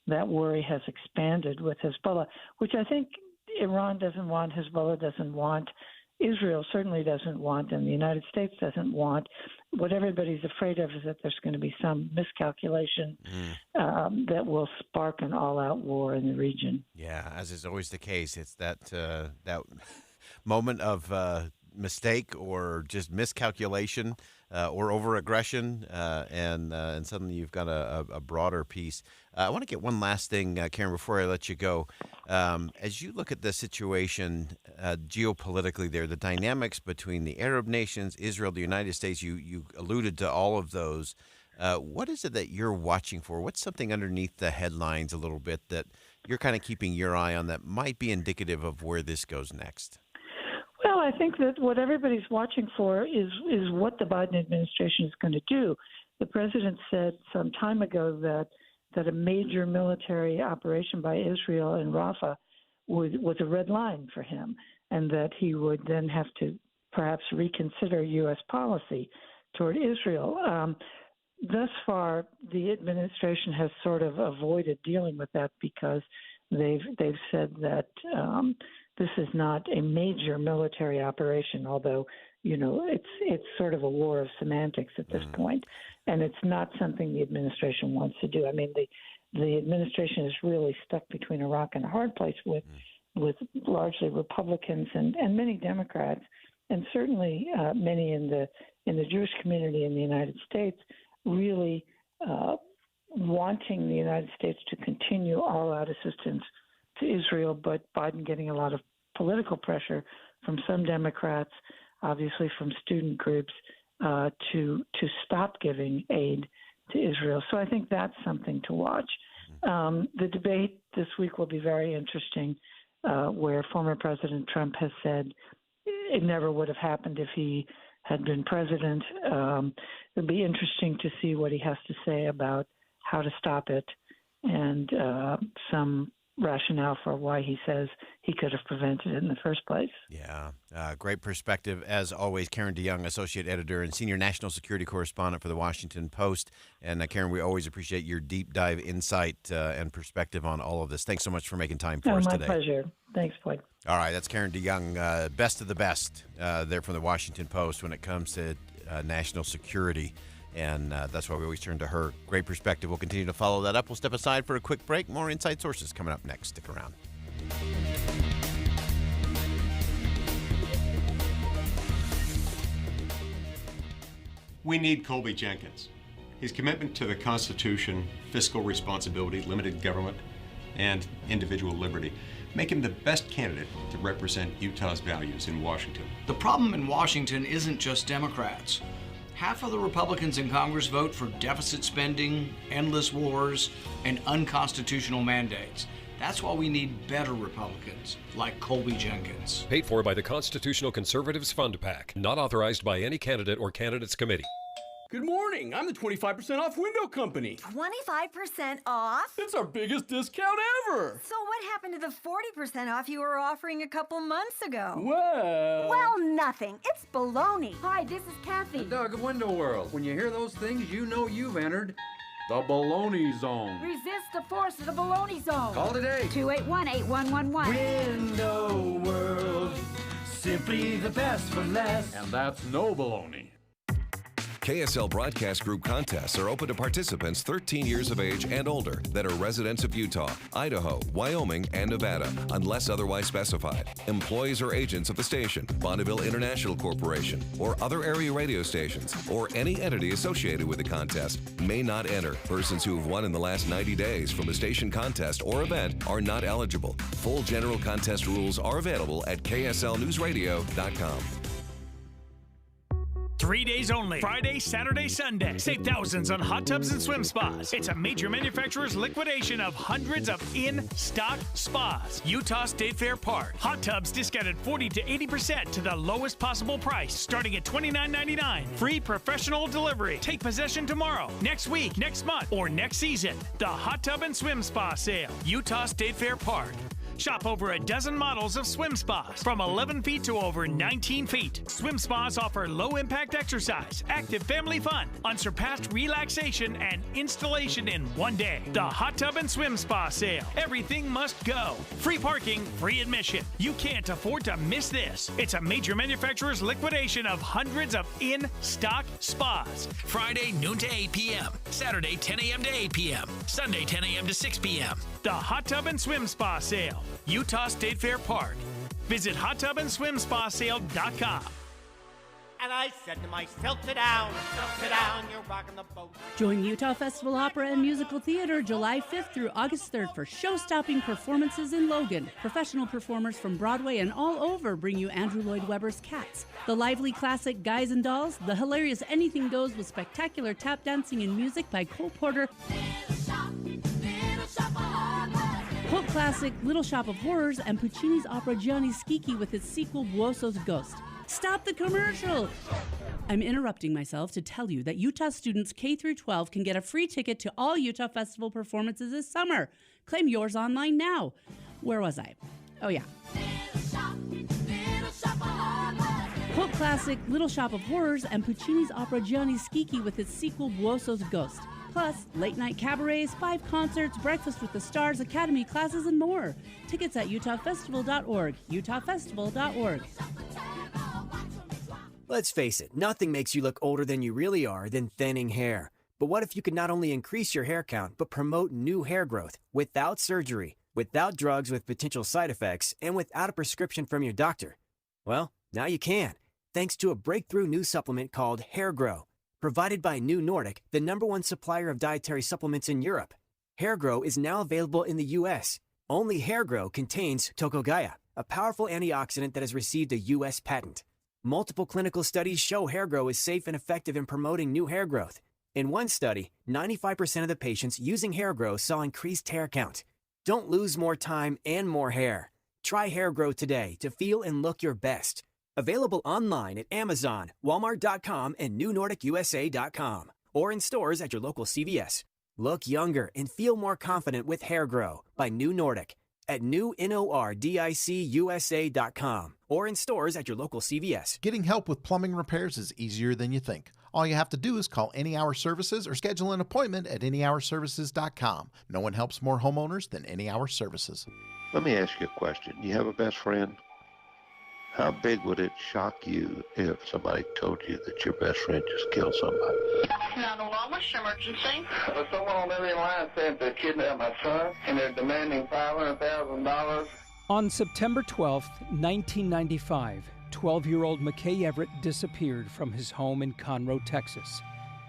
that worry has expanded with Hezbollah, which I think Iran doesn't want, Hezbollah doesn't want, Israel certainly doesn't want, and the United States doesn't want. What everybody's afraid of is that there's going to be some miscalculation that will spark an all-out war in the region. Yeah, as is always the case, it's that that moment of mistake or just miscalculation or over-aggression, and suddenly you've got a broader piece. I want to get one last thing, Karen, before I let you go. As you look at the situation geopolitically there, the dynamics between the Arab nations, Israel, the United States, you alluded to all of those. What is it that you're watching for? What's something underneath the headlines a little bit that you're kind of keeping your eye on that might be indicative of where this goes next? Well, I think that what everybody's watching for is what the Biden administration is going to do. The president said some time ago that a major military operation by Israel in Rafah was a red line for him, and that he would then have to perhaps reconsider U.S. policy toward Israel. Thus far, the administration has sort of avoided dealing with that because they've said that this is not a major military operation, although, it's sort of a war of semantics at this point, and it's not something the administration wants to do. I mean, the administration is really stuck between a rock and a hard place with largely Republicans and many Democrats, and certainly many in the Jewish community in the United States, really wanting the United States to continue all-out assistance to Israel, but Biden getting a lot of political pressure from some Democrats, obviously from student groups, to stop giving aid to Israel. So I think that's something to watch. The debate this week will be very interesting, where former President Trump has said it never would have happened if he had been president. It'll be interesting to see what he has to say about how to stop it and some rationale for why he says he could have prevented it in the first place. Yeah, great perspective. As always, Karen DeYoung, Associate Editor and Senior National Security Correspondent for The Washington Post. And Karen, we always appreciate your deep dive insight and perspective on all of this. Thanks so much for making time for us today. My pleasure. Thanks, Boyd. All right, that's Karen DeYoung, best of the best there from The Washington Post when it comes to national security. And that's why we always turn to her. Great perspective. We'll continue to follow that up. We'll step aside for a quick break. More Inside Sources coming up next. Stick around. We need Colby Jenkins. His commitment to the Constitution, fiscal responsibility, limited government, and individual liberty make him the best candidate to represent Utah's values in Washington. The problem in Washington isn't just Democrats. Half of the Republicans in Congress vote for deficit spending, endless wars, and unconstitutional mandates. That's why we need better Republicans, like Colby Jenkins. Paid for by the Constitutional Conservatives Fund PAC. Not authorized by any candidate or candidates committee. Good morning. I'm the 25% off window company. 25% off? It's our biggest discount ever. So what happened to the 40% off you were offering a couple months ago? Well, nothing. It's baloney. Hi, this is Kathy. The Doug of Window World. When you hear those things, you know you've entered the baloney zone. Resist the force of the baloney zone. Call today. 281-8111. Window World. Simply the best for less. And that's no baloney. KSL Broadcast Group contests are open to participants 13 years of age and older that are residents of Utah, Idaho, Wyoming, and Nevada, unless otherwise specified. Employees or agents of the station, Bonneville International Corporation, or other area radio stations, or any entity associated with the contest may not enter. Persons who have won in the last 90 days from a station contest or event are not eligible. Full general contest rules are available at kslnewsradio.com. 3 days only. Friday, Saturday, Sunday. Save thousands on hot tubs and swim spas. It's a major manufacturer's liquidation of hundreds of in-stock spas. Utah State Fair Park. Hot tubs discounted 40 to 80% to the lowest possible price, starting at $29.99. Free professional delivery. Take possession tomorrow, next week, next month, or next season. The Hot Tub and Swim Spa Sale. Utah State Fair Park. Shop over a dozen models of swim spas from 11 feet to over 19 feet. Swim spas offer low-impact exercise, active family fun, unsurpassed relaxation, and installation in one day. The Hot Tub and Swim Spa Sale. Everything must go. Free parking, free admission. You can't afford to miss this. It's a major manufacturer's liquidation of hundreds of in-stock spas. Friday, noon to 8 p.m. Saturday, 10 a.m. to 8 p.m. Sunday, 10 a.m. to 6 p.m. The Hot Tub and Swim Spa Sale. Utah State Fair Park. Visit hottubandSwimSpaSale.com. And I said to myself, sit down, you're rocking the boat. Join Utah Festival Opera and Musical Theater July 5th through August 3rd for show-stopping performances in Logan. Professional performers from Broadway and all over bring you Andrew Lloyd Webber's Cats, the lively classic Guys and Dolls, the hilarious Anything Goes with spectacular tap dancing and music by Cole Porter, cult classic Little Shop of Horrors, and Puccini's opera Gianni Schicchi with its sequel Buoso's Ghost. Stop the commercial! I'm interrupting myself to tell you that Utah students K through 12 can get a free ticket to all Utah Festival performances this summer. Claim yours online now. Where was I? Oh yeah. Cult classic Little Shop of Horrors and Puccini's opera Gianni Schicchi with its sequel Buoso's Ghost. Plus, late-night cabarets, 5 concerts, breakfast with the stars, academy classes, and more. Tickets at utahfestival.org. utahfestival.org. Let's face it, nothing makes you look older than you really are than thinning hair. But what if you could not only increase your hair count, but promote new hair growth without surgery, without drugs with potential side effects, and without a prescription from your doctor? Well, now you can, thanks to a breakthrough new supplement called Hair Grow. Provided by New Nordic, the #1 supplier of dietary supplements in Europe. Hair Grow is now available in the U.S. Only Hair Grow contains Tocogaya, a powerful antioxidant that has received a U.S. patent. Multiple clinical studies show Hair Grow is safe and effective in promoting new hair growth. In one study, 95% of the patients using Hair Grow saw increased hair count. Don't lose more time and more hair. Try Hair Grow today to feel and look your best. Available online at Amazon, Walmart.com, and NewNordicUSA.com, or in stores at your local CVS. Look younger and feel more confident with Hair Grow by New Nordic at NewNordicUSA.com, or in stores at your local CVS. Getting help with plumbing repairs is easier than you think. All you have to do is call Any Hour Services or schedule an appointment at anyhourservices.com. No one helps more homeowners than Any Hour Services. Let me ask you a question. You have a best friend? How big would it shock you if somebody told you that your best friend just killed somebody? 911, what's your emergency? Someone on the other line said they kidnapped my son, and they're demanding $500,000. On September 12th, 1995, 12-year-old McKay Everett disappeared from his home in Conroe, Texas.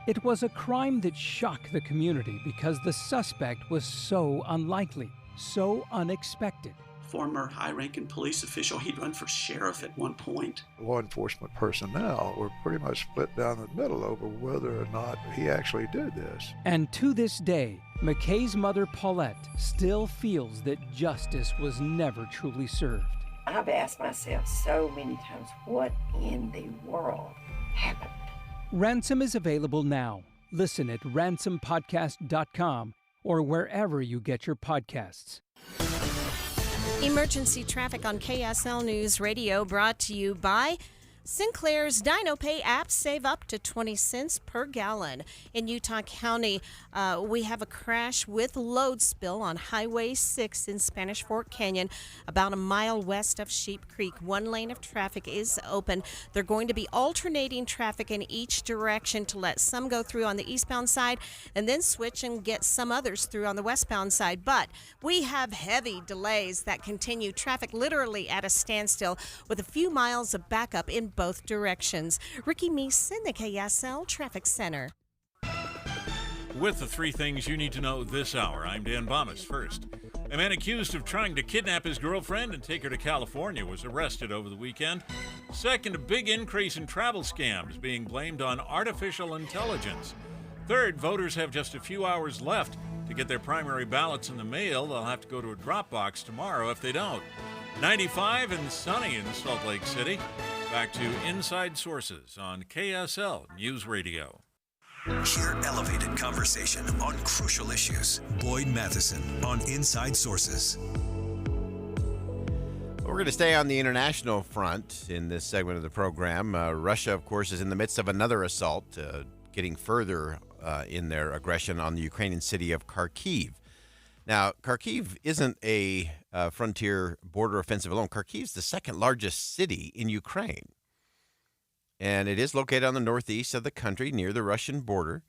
It was a crime that shocked the community because the suspect was so unlikely, so unexpected. Former high-ranking police official. He'd run for sheriff at one point. Law enforcement personnel were pretty much split down the middle over whether or not he actually did this. And to this day, McKay's mother, Paulette, still feels that justice was never truly served. I've asked myself so many times, what in the world happened? Ransom is available now. Listen at ransompodcast.com or wherever you get your podcasts. Emergency traffic on KSL News Radio brought to you by Sinclair's DinoPay app. Save up to 20 cents per gallon. In Utah County, we have a crash with load spill on Highway 6 in Spanish Fork Canyon, about a mile west of Sheep Creek. One lane of traffic is open. They're going to be alternating traffic in each direction to let some go through on the eastbound side and then switch and get some others through on the westbound side. But we have heavy delays that continue. Traffic literally at a standstill with a few miles of backup in both directions. Ricky Meese in the KSL Traffic Center. With the 3 things you need to know this hour, I'm Dan Bomas. First, A man accused of trying to kidnap his girlfriend and take her to California was arrested over the weekend. Second, a big increase in travel scams being blamed on artificial intelligence. Third, voters have just a few hours left to get their primary ballots in the mail. They'll have to go to a drop box tomorrow if they don't. 95 and sunny in Salt Lake City. Back to Inside Sources on KSL News Radio. Hear elevated conversation on crucial issues. Boyd Matheson on Inside Sources. We're going to stay on the international front in this segment of the program. Russia, of course, is in the midst of another assault, getting further in their aggression on the Ukrainian city of Kharkiv. Now, Kharkiv isn't a frontier border offensive alone. Kharkiv is the second largest city in Ukraine. And it is located on the northeast of the country near the Russian border.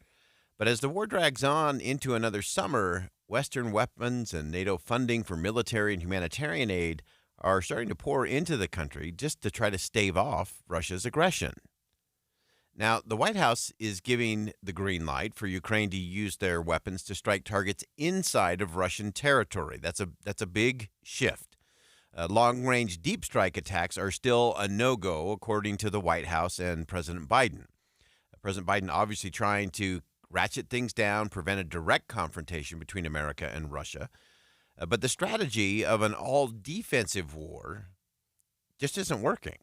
But as the war drags on into another summer, Western weapons and NATO funding for military and humanitarian aid are starting to pour into the country just to try to stave off Russia's aggression. Now, the White House is giving the green light for Ukraine to use their weapons to strike targets inside of Russian territory. That's a big shift. Long-range deep strike attacks are still a no-go, according to the White House and President Biden. President Biden obviously trying to ratchet things down, prevent a direct confrontation between America and Russia. But the strategy of an all-defensive war just isn't working.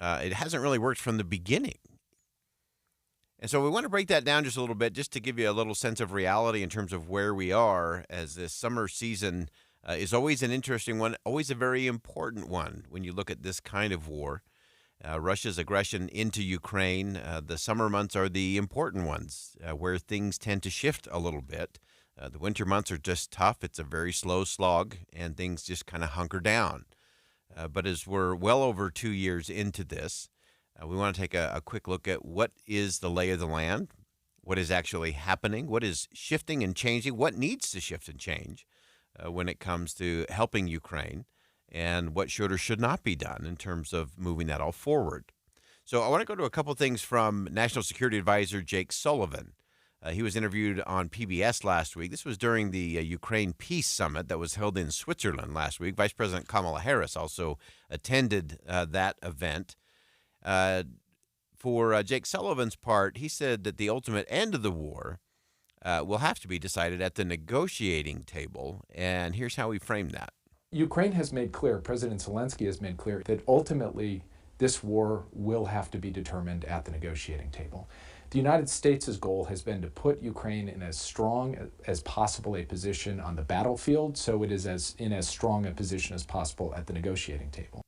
It hasn't really worked from the beginning. And so we want to break that down just a little bit, just to give you a little sense of reality in terms of where we are, as this summer season is always an interesting one, always a very important one when you look at this kind of war. Russia's aggression into Ukraine, the summer months are the important ones, where things tend to shift a little bit. The winter months are just tough. It's a very slow slog, and things just kind of hunker down. But as we're well over 2 years into this, we want to take a quick look at what is the lay of the land, what is actually happening, what is shifting and changing, what needs to shift and change when it comes to helping Ukraine, and what should or should not be done in terms of moving that all forward. So I want to go to a couple things from National Security Advisor Jake Sullivan. He was interviewed on PBS last week. This was during the Ukraine Peace Summit that was held in Switzerland last week. Vice President Kamala Harris also attended that event. For Jake Sullivan's part, he said that the ultimate end of the war will have to be decided at the negotiating table. And here's how he framed that. Ukraine has made clear, President Zelensky has made clear, that ultimately this war will have to be determined at the negotiating table. The United States' goal has been to put Ukraine in as strong as possible a position on the battlefield, so it is in as strong a position as possible at the negotiating table.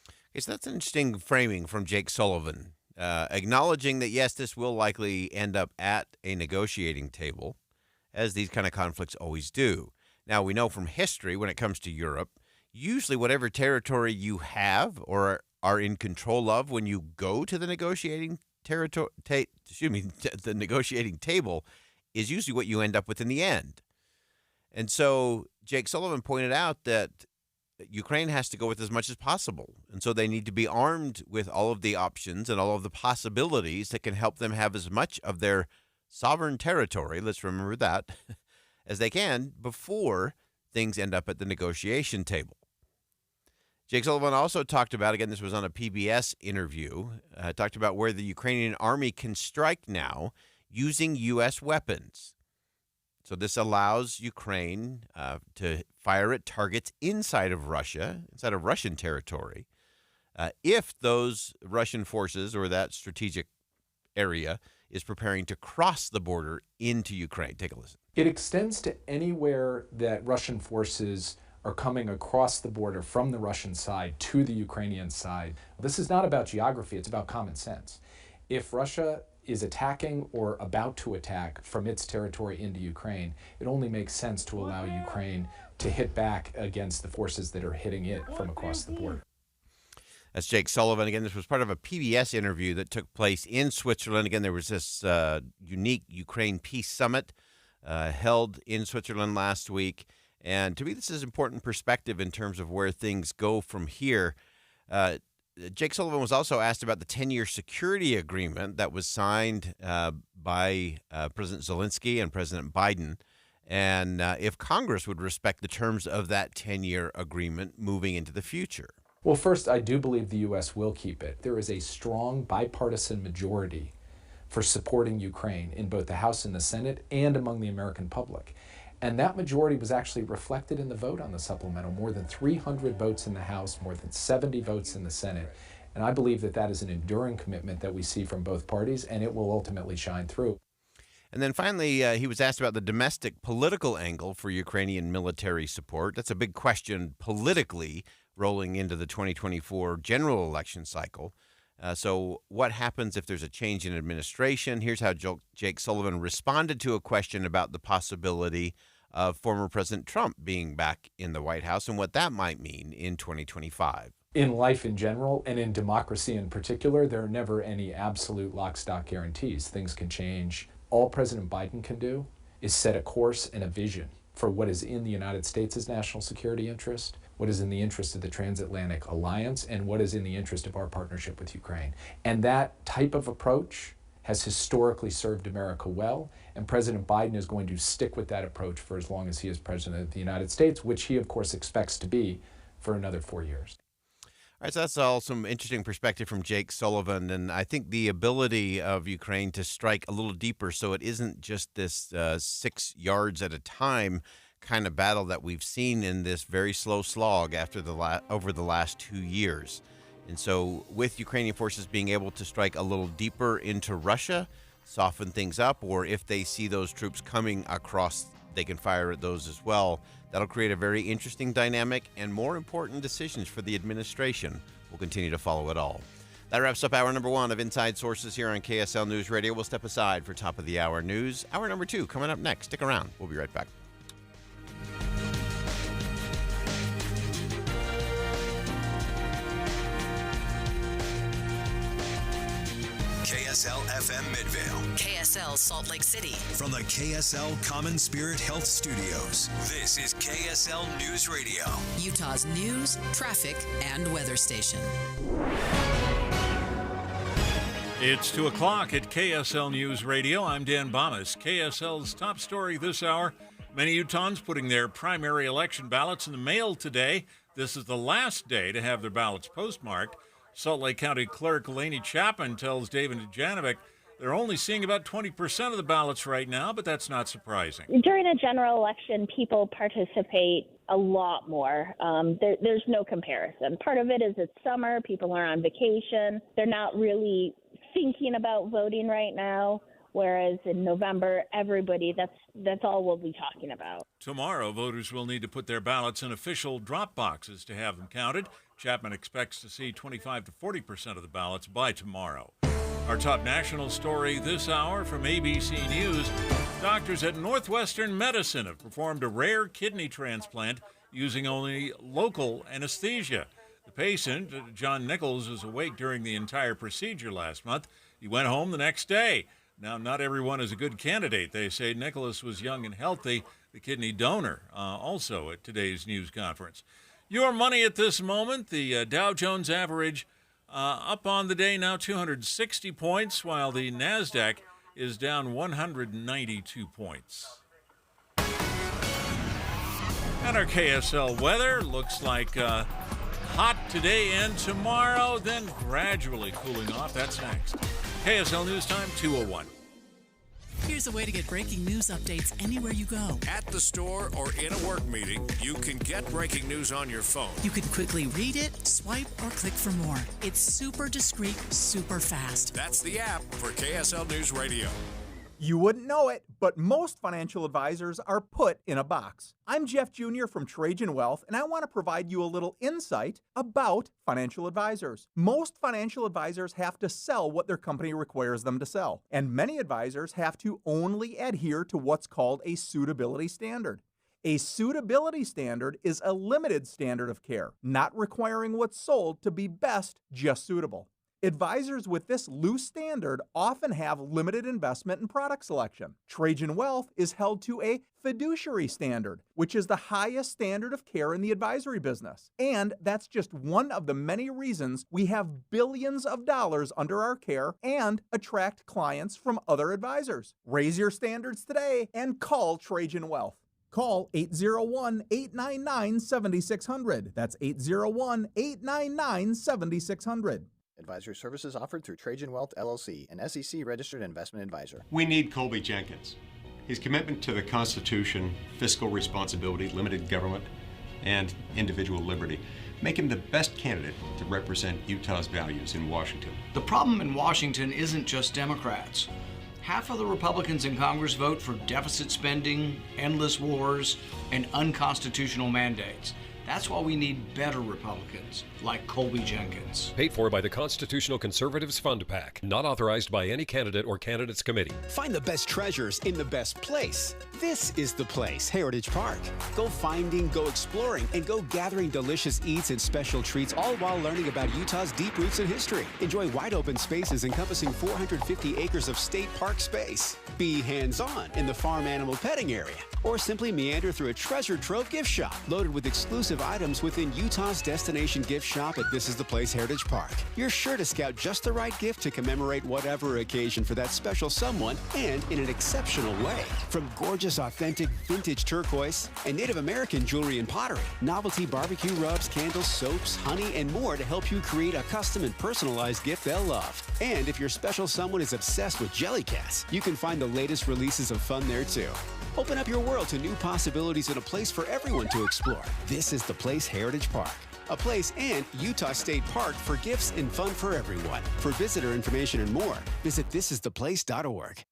Okay, so that's an interesting framing from Jake Sullivan, acknowledging that, yes, this will likely end up at a negotiating table, as these kind of conflicts always do. Now, we know from history when it comes to Europe, usually whatever territory you have or are in control of when you go to the negotiating the negotiating table is usually what you end up with in the end. And so Jake Sullivan pointed out that Ukraine has to go with as much as possible. And so they need to be armed with all of the options and all of the possibilities that can help them have as much of their sovereign territory, let's remember that, as they can before things end up at the negotiation table. Jake Sullivan also talked about, again, this was on a PBS interview, talked about where the Ukrainian army can strike now using U.S. weapons. So this allows Ukraine to fire at targets inside of Russia, inside of Russian territory, if those Russian forces or that strategic area is preparing to cross the border into Ukraine. Take a listen. It extends to anywhere that Russian forces are coming across the border from the Russian side to the Ukrainian side. This is not about geography, it's about common sense. If Russia is attacking or about to attack from its territory into Ukraine, it only makes sense to allow Ukraine to hit back against the forces that are hitting it from across the border. That's Jake Sullivan. Again, this was part of a PBS interview that took place in Switzerland. Again, there was this unique Ukraine Peace Summit held in Switzerland last week. And to me, this is important perspective in terms of where things go from here. Jake Sullivan was also asked about the 10-year security agreement that was signed by President Zelensky and President Biden. and if Congress would respect the terms of that 10-year agreement moving into the future. Well, first, I do believe the U.S. will keep it. There is a strong bipartisan majority for supporting Ukraine in both the House and the Senate and among the American public. And that majority was actually reflected in the vote on the supplemental. More than 300 votes in the House, more than 70 votes in the Senate. And I believe that that is an enduring commitment that we see from both parties, and it will ultimately shine through. And then finally, he was asked about the domestic political angle for Ukrainian military support. That's a big question politically rolling into the 2024 general election cycle. So what happens if there's a change in administration? Here's how Jake Sullivan responded to a question about the possibility of former President Trump being back in the White House and what that might mean in 2025. In life in general, and in democracy in particular, there are never any absolute lock, stock guarantees. Things can change. All President Biden can do is set a course and a vision for what is in the United States' national security interest, what is in the interest of the transatlantic alliance, and what is in the interest of our partnership with Ukraine. And that type of approach has historically served America well, and President Biden is going to stick with that approach for as long as he is President of the United States, which he, of course, expects to be for another 4 years. All right, so that's all some interesting perspective from Jake Sullivan, and I think the ability of Ukraine to strike a little deeper so it isn't just this 6 yards at a time kind of battle that we've seen in this very slow slog after over the last 2 years. And so with Ukrainian forces being able to strike a little deeper into Russia, soften things up, or if they see those troops coming across, they can fire at those as well. That'll create a very interesting dynamic and more important decisions for the administration. We'll continue to follow it all. That wraps up hour number 1 of Inside Sources here on KSL News Radio. We'll step aside for top of the hour news. Hour number 2 coming up next. Stick around. We'll be right back. KSL FM Midvale. KSL Salt Lake City. From the KSL Common Spirit Health Studios, this is KSL News Radio. Utah's news, traffic, and weather station. It's 2 o'clock at KSL News Radio. I'm Dan Bomas. KSL's top story this hour. Many Utahns putting their primary election ballots in the mail today. This is the last day to have their ballots postmarked. Salt Lake County Clerk Lainey Chapman tells David Janovic they're only seeing about 20% of the ballots right now, but that's not surprising. During a general election, people participate a lot more. There's no comparison. Part of it is it's summer. People are on vacation. They're not really thinking about voting right now. Whereas in November, everybody, that's all we'll be talking about. Tomorrow, voters will need to put their ballots in official drop boxes to have them counted. Chapman expects to see 25 to 40% of the ballots by tomorrow. Our top national story this hour from ABC News. Doctors at Northwestern Medicine have performed a rare kidney transplant using only local anesthesia. The patient, John Nichols, was awake during the entire procedure last month. He went home the next day. Now, not everyone is a good candidate. They say Nicholas was young and healthy, the kidney donor, also at today's news conference. Your money at this moment, the Dow Jones average up on the day now 260 points, while the NASDAQ is down 192 points. And our KSL weather looks like hot today and tomorrow, then gradually cooling off. That's next. KSL News Time, 2:01. Here's a way to get breaking news updates anywhere you go. At the store or in a work meeting, you can get breaking news on your phone. You can quickly read it, swipe, or click for more. It's super discreet, super fast. That's the app for KSL News Radio. You wouldn't know it, but most financial advisors are put in a box. I'm Jeff Jr. from Trajan Wealth, and I want to provide you a little insight about financial advisors. Most financial advisors have to sell what their company requires them to sell, and many advisors have to only adhere to what's called a suitability standard. A suitability standard is a limited standard of care, not requiring what's sold to be best, just suitable. Advisors with this loose standard often have limited investment and product selection. Trajan Wealth is held to a fiduciary standard, which is the highest standard of care in the advisory business. And that's just one of the many reasons we have billions of dollars under our care and attract clients from other advisors. Raise your standards today and call Trajan Wealth. Call 801-899-7600. That's 801-899-7600. Advisory services offered through Trajan Wealth, LLC, an SEC-registered investment advisor. We need Colby Jenkins. His commitment to the Constitution, fiscal responsibility, limited government, and individual liberty make him the best candidate to represent Utah's values in Washington. The problem in Washington isn't just Democrats. Half of the Republicans in Congress vote for deficit spending, endless wars, and unconstitutional mandates. That's why we need better Republicans, like Colby Jenkins. Paid for by the Constitutional Conservatives Fund PAC. Not authorized by any candidate or candidates committee. Find the best treasures in the best place. This is the place, Heritage Park. Go finding, go exploring, and go gathering delicious eats and special treats, all while learning about Utah's deep roots and history. Enjoy wide open spaces encompassing 450 acres of state park space. Be hands-on in the farm animal petting area, or simply meander through a treasure trove gift shop loaded with exclusive items within Utah's destination gift shop at This Is the Place Heritage Park. You're sure to scout just the right gift to commemorate whatever occasion for that special someone, and in an exceptional way. From gorgeous, authentic, vintage turquoise and Native American jewelry and pottery, novelty barbecue rubs, candles, soaps, honey, and more to help you create a custom and personalized gift they'll love. And if your special someone is obsessed with Jellycats, you can find the latest releases of fun there too. Open up your world to new possibilities and a place for everyone to explore. This is the Place Heritage Park. A place and Utah State Park for gifts and fun for everyone. For visitor information and more, visit thisistheplace.org.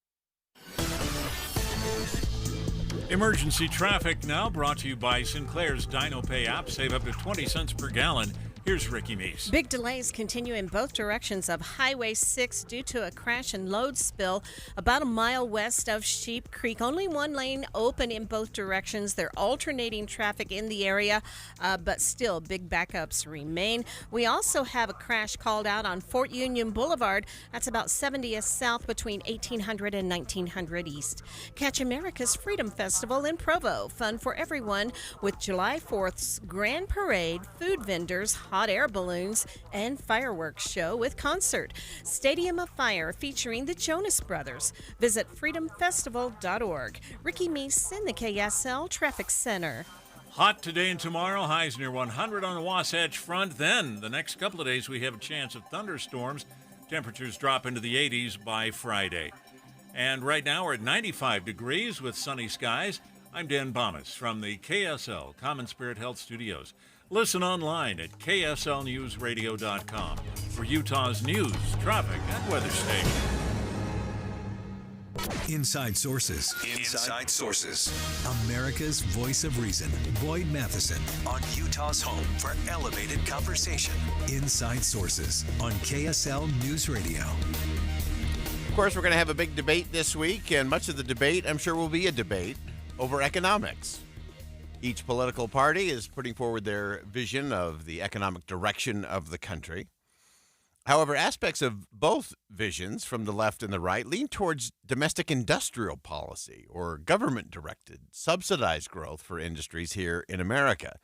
Emergency traffic now brought to you by Sinclair's DinoPay app. Save up to 20 cents per gallon. Here's Ricky Meese. Big delays continue in both directions of Highway 6 due to a crash and load spill about a mile west of Sheep Creek. Only one lane open in both directions. They're alternating traffic in the area, but still big backups remain. We also have a crash called out on Fort Union Boulevard. That's about 70th south between 1800 and 1900 east. Catch America's Freedom Festival in Provo. Fun for everyone with July 4th's Grand Parade, food vendors, hot air balloons, and fireworks show with concert. Stadium of Fire featuring the Jonas Brothers. Visit freedomfestival.org. Ricky Meese in the KSL Traffic Center. Hot today and tomorrow, highs near 100 on the Wasatch Front. Then, the next couple of days, we have a chance of thunderstorms. Temperatures drop into the 80s by Friday. And right now, we're at 95 degrees with sunny skies. I'm Dan Bomas from the KSL Common Spirit Health Studios. Listen online at kslnewsradio.com for Utah's news, traffic, and weather station. Inside Sources. Inside Sources. America's voice of reason. Boyd Matheson on Utah's home for elevated conversation. Inside Sources on KSL News Radio. Of course, we're going to have a big debate this week, and much of the debate, I'm sure, will be a debate over economics. Each political party is putting forward their vision of the economic direction of the country. However, aspects of both visions from the left and the right lean towards domestic industrial policy or government-directed, subsidized growth for industries here in America.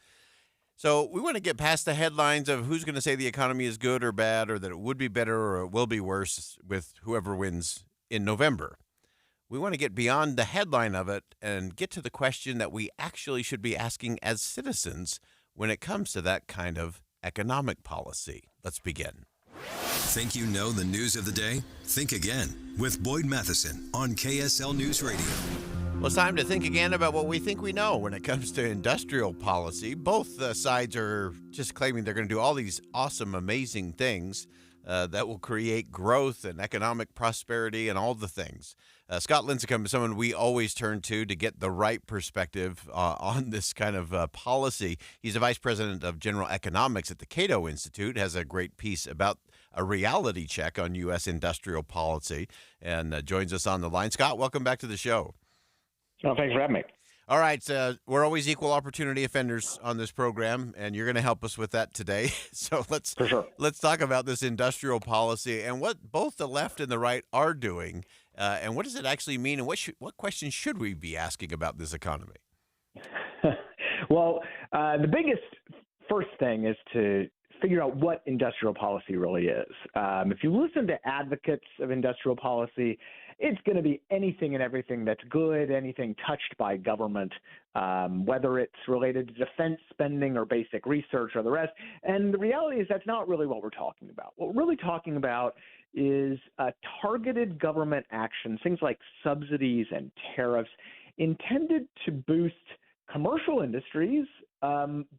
So we want to get past the headlines of who's going to say the economy is good or bad, or that it would be better or it will be worse with whoever wins in November. We want to get beyond the headline of it and get to the question that we actually should be asking as citizens when it comes to that kind of economic policy. Let's begin. Think you know the news of the day? Think again with Boyd Matheson on KSL News Radio. Well, it's time to think again about what we think we know when it comes to industrial policy. Both sides are just claiming they're going to do all these awesome, amazing things that will create growth and economic prosperity and all the things. Scott Lincecum is someone we always turn to get the right perspective on this kind of policy. He's the vice president of general economics at the Cato Institute, has a great piece about a reality check on U.S. industrial policy, and joins us on the line. Scott, welcome back to the show. Oh, thanks for having me. All right, we're always equal opportunity offenders on this program, and you're going to help us with that today. So let's talk about this industrial policy and what both the left and the right are doing, and what does it actually mean, and what questions should we be asking about this economy? Well, the biggest first thing is to figure out what industrial policy really is. If you listen to advocates of industrial policy, it's going to be anything and everything that's good, anything touched by government, whether it's related to defense spending or basic research or the rest. And the reality is that's not really what we're talking about. What we're really talking about is targeted government actions, things like subsidies and tariffs intended to boost commercial industries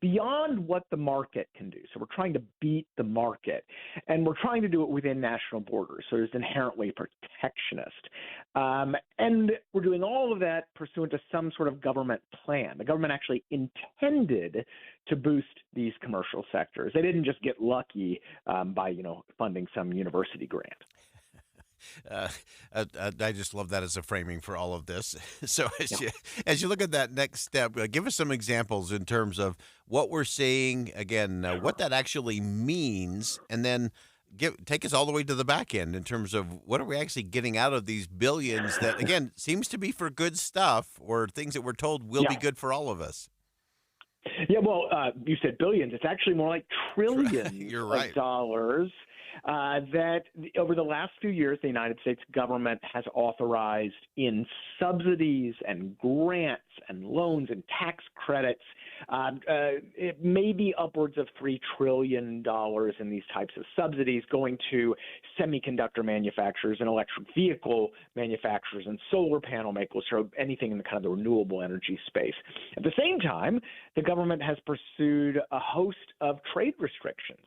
beyond what the market can do. So we're trying to beat the market, and we're trying to do it within national borders. So it's inherently protectionist. And we're doing all of that pursuant to some sort of government plan. The government actually intended to boost these commercial sectors. They didn't just get lucky by, funding some university grant. I just love that as a framing for all of this. So as you look at that next step, give us some examples in terms of what we're seeing, again, what that actually means, and then take us all the way to the back end in terms of what are we actually getting out of these billions that, again, seems to be for good stuff or things that we're told will be good for all of us. Yeah, well, you said billions. It's actually more like trillions You're right. of dollars. That over the last few years, the United States government has authorized in subsidies and grants and loans and tax credits. It may be upwards of $3 trillion in these types of subsidies going to semiconductor manufacturers and electric vehicle manufacturers and solar panel makers, so anything in the kind of the renewable energy space. At the same time, the government has pursued a host of trade restrictions,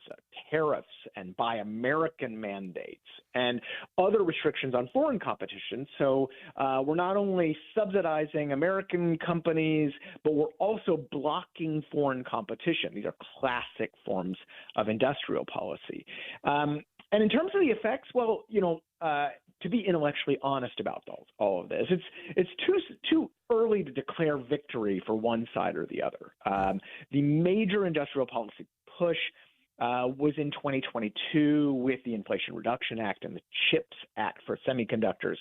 tariffs and Buy American mandates, and other restrictions on foreign competition. So we're not only subsidizing American companies, but we're also blocking foreign competition. These are classic forms of industrial policy. And in terms of the effects, well, to be intellectually honest about all of this, it's too early to declare victory for one side or the other. The major industrial policy push was in 2022 with the Inflation Reduction Act and the CHIPS Act for semiconductors.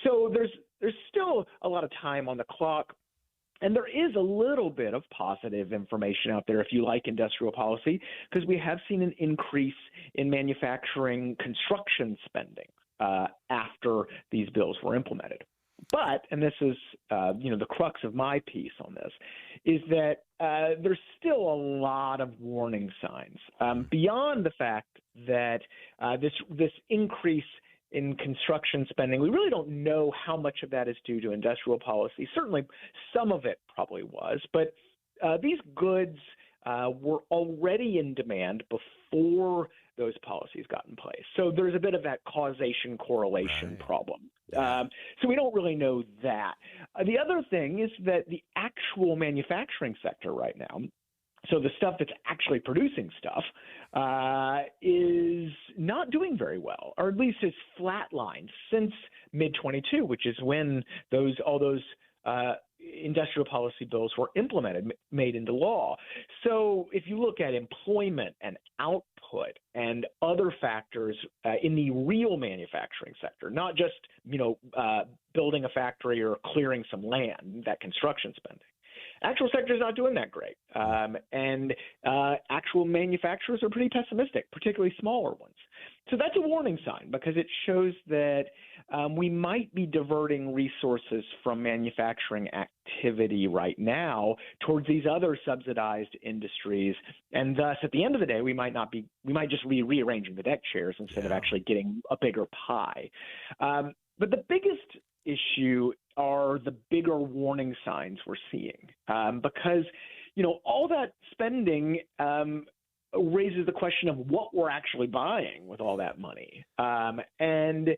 So there's still a lot of time on the clock. And there is a little bit of positive information out there if you like industrial policy, because we have seen an increase in manufacturing construction spending after these bills were implemented. But, and this is, the crux of my piece on this, is that there's still a lot of warning signs beyond the fact that this increase in construction spending. We really don't know how much of that is due to industrial policy. Certainly some of it probably was, but these goods were already in demand before those policies got in place. So there's a bit of that causation correlation problem. So we don't really know that. The other thing is that the actual manufacturing sector right now, so the stuff that's actually producing stuff, is not doing very well, or at least it's flatlined since mid-22, which is when all those industrial policy bills were implemented, made into law. So if you look at employment and output and other factors in the real manufacturing sector, not just building a factory or clearing some land, that construction spending, actual sector is not doing that great. And actual manufacturers are pretty pessimistic, particularly smaller ones. So that's a warning sign because it shows that we might be diverting resources from manufacturing activity right now towards these other subsidized industries. And thus, at the end of the day, we might just be rearranging the deck chairs instead of actually getting a bigger pie. But the biggest issue are the bigger warning signs we're seeing because, all that spending raises the question of what we're actually buying with all that money. And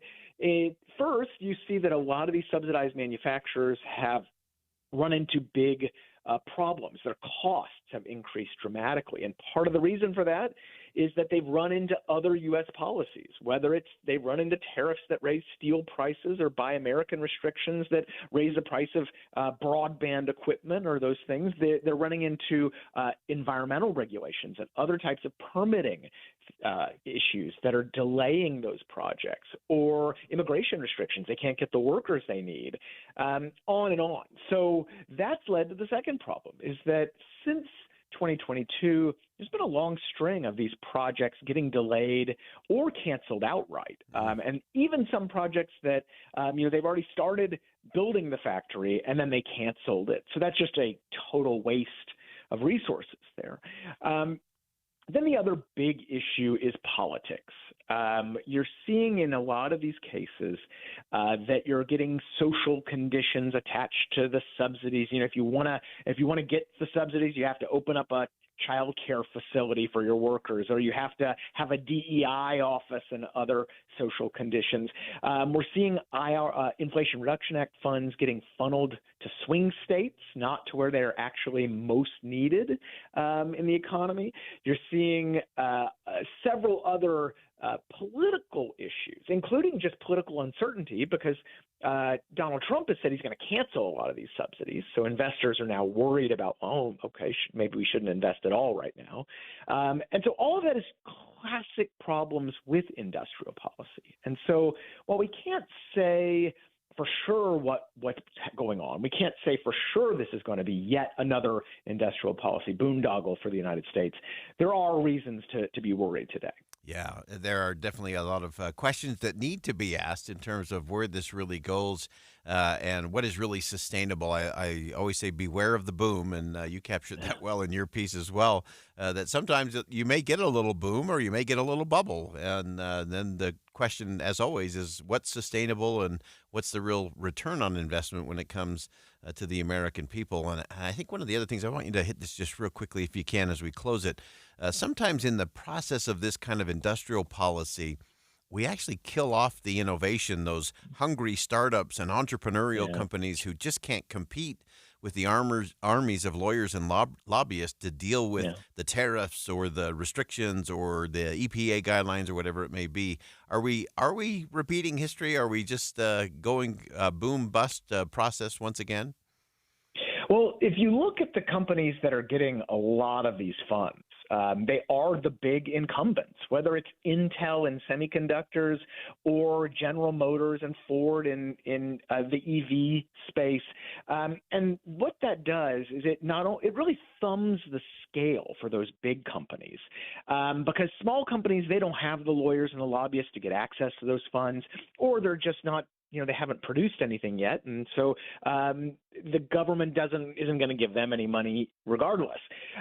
first, you see that a lot of these subsidized manufacturers have run into big problems. Their costs have increased dramatically. And part of the reason for that is that they've run into other U.S. policies, whether it's they've run into tariffs that raise steel prices or Buy American restrictions that raise the price of broadband equipment or those things. They're running into environmental regulations and other types of permitting issues that are delaying those projects, or immigration restrictions. They can't get the workers they need, on and on. So that's led to the second problem, is that since 2022, there's been a long string of these projects getting delayed or canceled outright. And even some projects that, they've already started building the factory and then they canceled it. So that's just a total waste of resources there. Then the other big issue is politics. You're seeing in a lot of these cases that you're getting social conditions attached to the subsidies. If you want to get the subsidies, you have to open up a child care facility for your workers, or you have to have a DEI office and other social conditions. We're seeing Inflation Reduction Act funds getting funneled to swing states, not to where they're actually most needed in the economy. You're seeing several other political issues, including just political uncertainty, because Donald Trump has said he's going to cancel a lot of these subsidies. So investors are now worried about, maybe we shouldn't invest at all right now. And so all of that is classic problems with industrial policy. And so while we can't say for sure what's going on, we can't say for sure this is going to be yet another industrial policy boondoggle for the United States, there are reasons to be worried today. Yeah, there are definitely a lot of questions that need to be asked in terms of where this really goes and what is really sustainable. I always say beware of the boom, and you captured that well in your piece as well, that sometimes you may get a little boom or you may get a little bubble. And then the question, as always, is what's sustainable and what's the real return on investment when it comes to the American people. And I think one of the other things, I want you to hit this just real quickly if you can as we close it. Sometimes in the process of this kind of industrial policy, we actually kill off the innovation, those hungry startups and entrepreneurial companies who just can't compete with the armies of lawyers and lobbyists to deal with the tariffs or the restrictions or the EPA guidelines or whatever it may be. Are we repeating history? Are we just going boom bust process once again? Well, if you look at the companies that are getting a lot of these funds, they are the big incumbents, whether it's Intel in semiconductors or General Motors and Ford in the EV space. And what that does is it really thumbs the scale for those big companies, because small companies, they don't have the lawyers and the lobbyists to get access to those funds, or they're just not. They haven't produced anything yet, and so the government isn't going to give them any money regardless.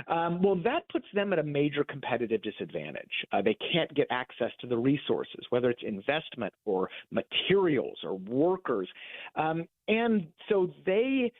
Well, that puts them at a major competitive disadvantage. They can't get access to the resources, whether it's investment or materials or workers, and so they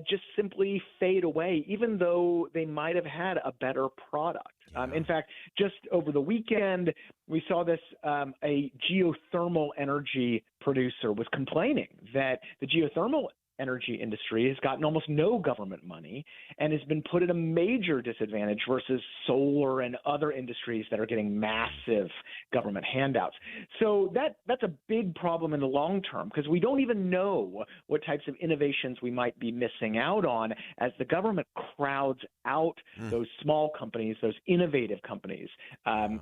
just simply fade away, even though they might have had a better product. In fact, just over the weekend, we saw this, a geothermal energy producer was complaining that the geothermal energy industry has gotten almost no government money and has been put at a major disadvantage versus solar and other industries that are getting massive government handouts. So that's a big problem in the long term, because we don't even know what types of innovations we might be missing out on as the government crowds out those small companies, those innovative companies,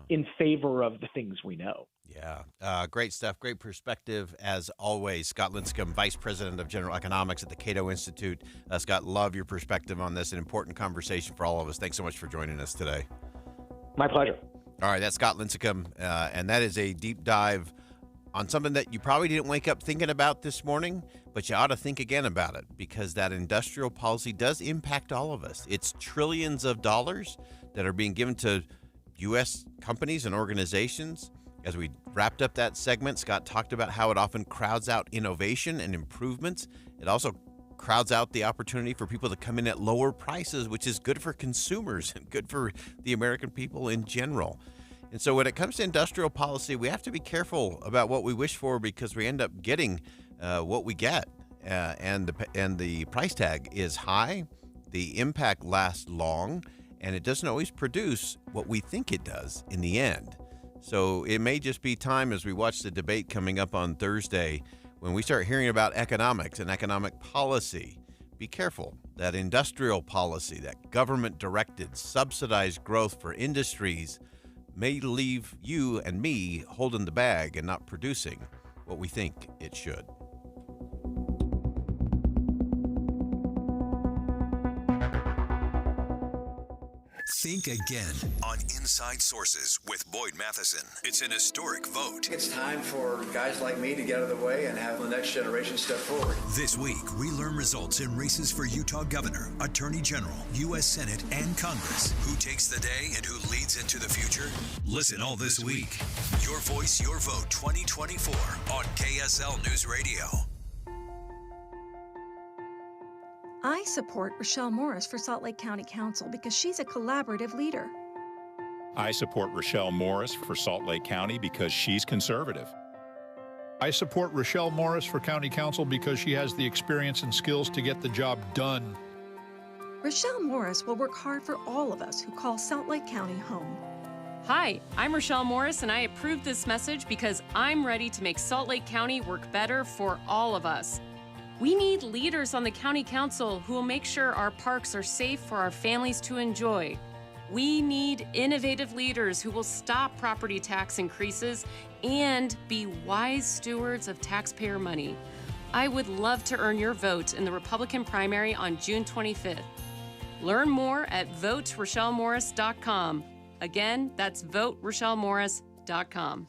in favor of the things we know. Yeah. Great stuff. Great perspective, as always. Scott Lincicome, Vice President of General Economics at the Cato Institute. Scott, love your perspective on this. An important conversation for all of us. Thanks so much for joining us today. My pleasure. All right. That's Scott Lincicome, and that is a deep dive on something that you probably didn't wake up thinking about this morning, but you ought to think again about it, because that industrial policy does impact all of us. It's trillions of dollars that are being given to U.S. companies and organizations. As we wrapped up that segment, Scott talked about how it often crowds out innovation and improvements. It also crowds out the opportunity for people to come in at lower prices, which is good for consumers and good for the American people in general. And so when it comes to industrial policy, we have to be careful about what we wish for, because we end up getting what we get. And the price tag is high. The impact lasts long. and it doesn't always produce what we think it does in the end. So it may just be time, as we watch the debate coming up on Thursday, when we start hearing about economics and economic policy. Be careful. That industrial policy, that government-directed, subsidized growth for industries may leave you and me holding the bag and not producing what we think it should. Think again on Inside Sources with Boyd Matheson. It's an historic vote. It's time for guys like me to get out of the way and have the next generation step forward. This week, we learn results in races for Utah Governor, Attorney General, U.S. Senate, and Congress. Who takes the day and who leads into the future? Listen all this week. Your Voice, Your Vote 2024 on KSL News Radio. I support Rochelle Morris for Salt Lake County Council because she's a collaborative leader. I support Rochelle Morris for Salt Lake County because she's conservative. I support Rochelle Morris for County Council because she has the experience and skills to get the job done. Rochelle Morris will work hard for all of us who call Salt Lake County home. Hi, I'm Rochelle Morris, and I approve this message because I'm ready to make Salt Lake County work better for all of us. We need leaders on the county council who will make sure our parks are safe for our families to enjoy. We need innovative leaders who will stop property tax increases and be wise stewards of taxpayer money. I would love to earn your vote in the Republican primary on June 25th. Learn more at voterochellemorris.com. Again, that's voterochellemorris.com.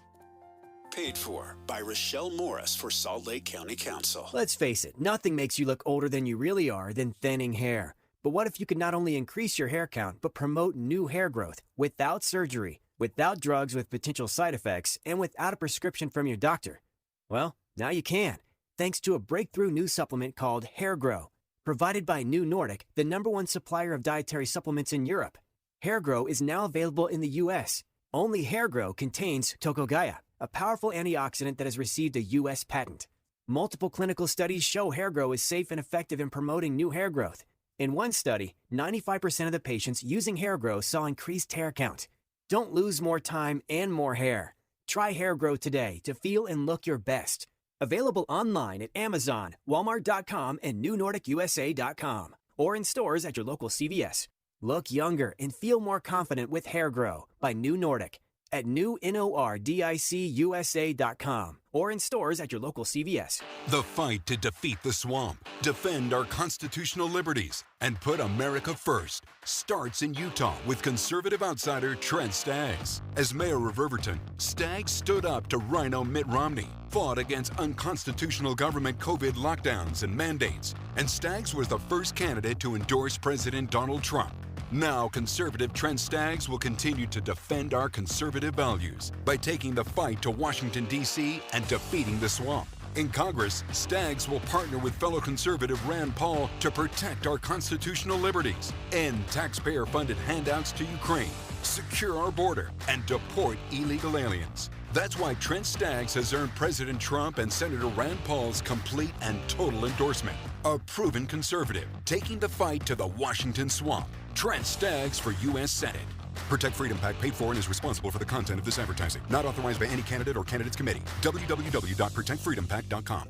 Paid for by Rochelle Morris for Salt Lake County Council. Let's face it, nothing makes you look older than you really are than thinning hair. But what if you could not only increase your hair count, but promote new hair growth without surgery, without drugs with potential side effects, and without a prescription from your doctor? Well, now you can, thanks to a breakthrough new supplement called Hair Grow, provided by New Nordic, the #1 supplier of dietary supplements in Europe. Hair Grow is now available in the U.S. Only Hair Grow contains Tocogaya, a powerful antioxidant that has received a U.S. patent. Multiple clinical studies show Hair Grow is safe and effective in promoting new hair growth. In one study, 95% of the patients using Hair Grow saw increased hair count. Don't lose more time and more hair. Try Hair Grow today to feel and look your best. Available online at Amazon, Walmart.com, and NewNordicUSA.com, or in stores at your local CVS. Look younger and feel more confident with Hair Grow by New Nordic at NewNordicUSA.com or in stores at your local CVS. The fight to defeat the swamp, defend our constitutional liberties, and put America first starts in Utah with conservative outsider Trent Staggs. As mayor of Riverton, Staggs stood up to Rhino Mitt Romney, fought against unconstitutional government COVID lockdowns and mandates, and Staggs was the first candidate to endorse President Donald Trump. Now, conservative Trent Staggs will continue to defend our conservative values by taking the fight to Washington, D.C. and defeating the swamp. In Congress, Staggs will partner with fellow conservative Rand Paul to protect our constitutional liberties, end taxpayer-funded handouts to Ukraine, secure our border, and deport illegal aliens. That's why Trent Staggs has earned President Trump and Senator Rand Paul's complete and total endorsement. A proven conservative, taking the fight to the Washington swamp. Trent Staggs for U.S. Senate. Protect Freedom PAC paid for and is responsible for the content of this advertising. Not authorized by any candidate or candidates committee. www.protectfreedompac.com.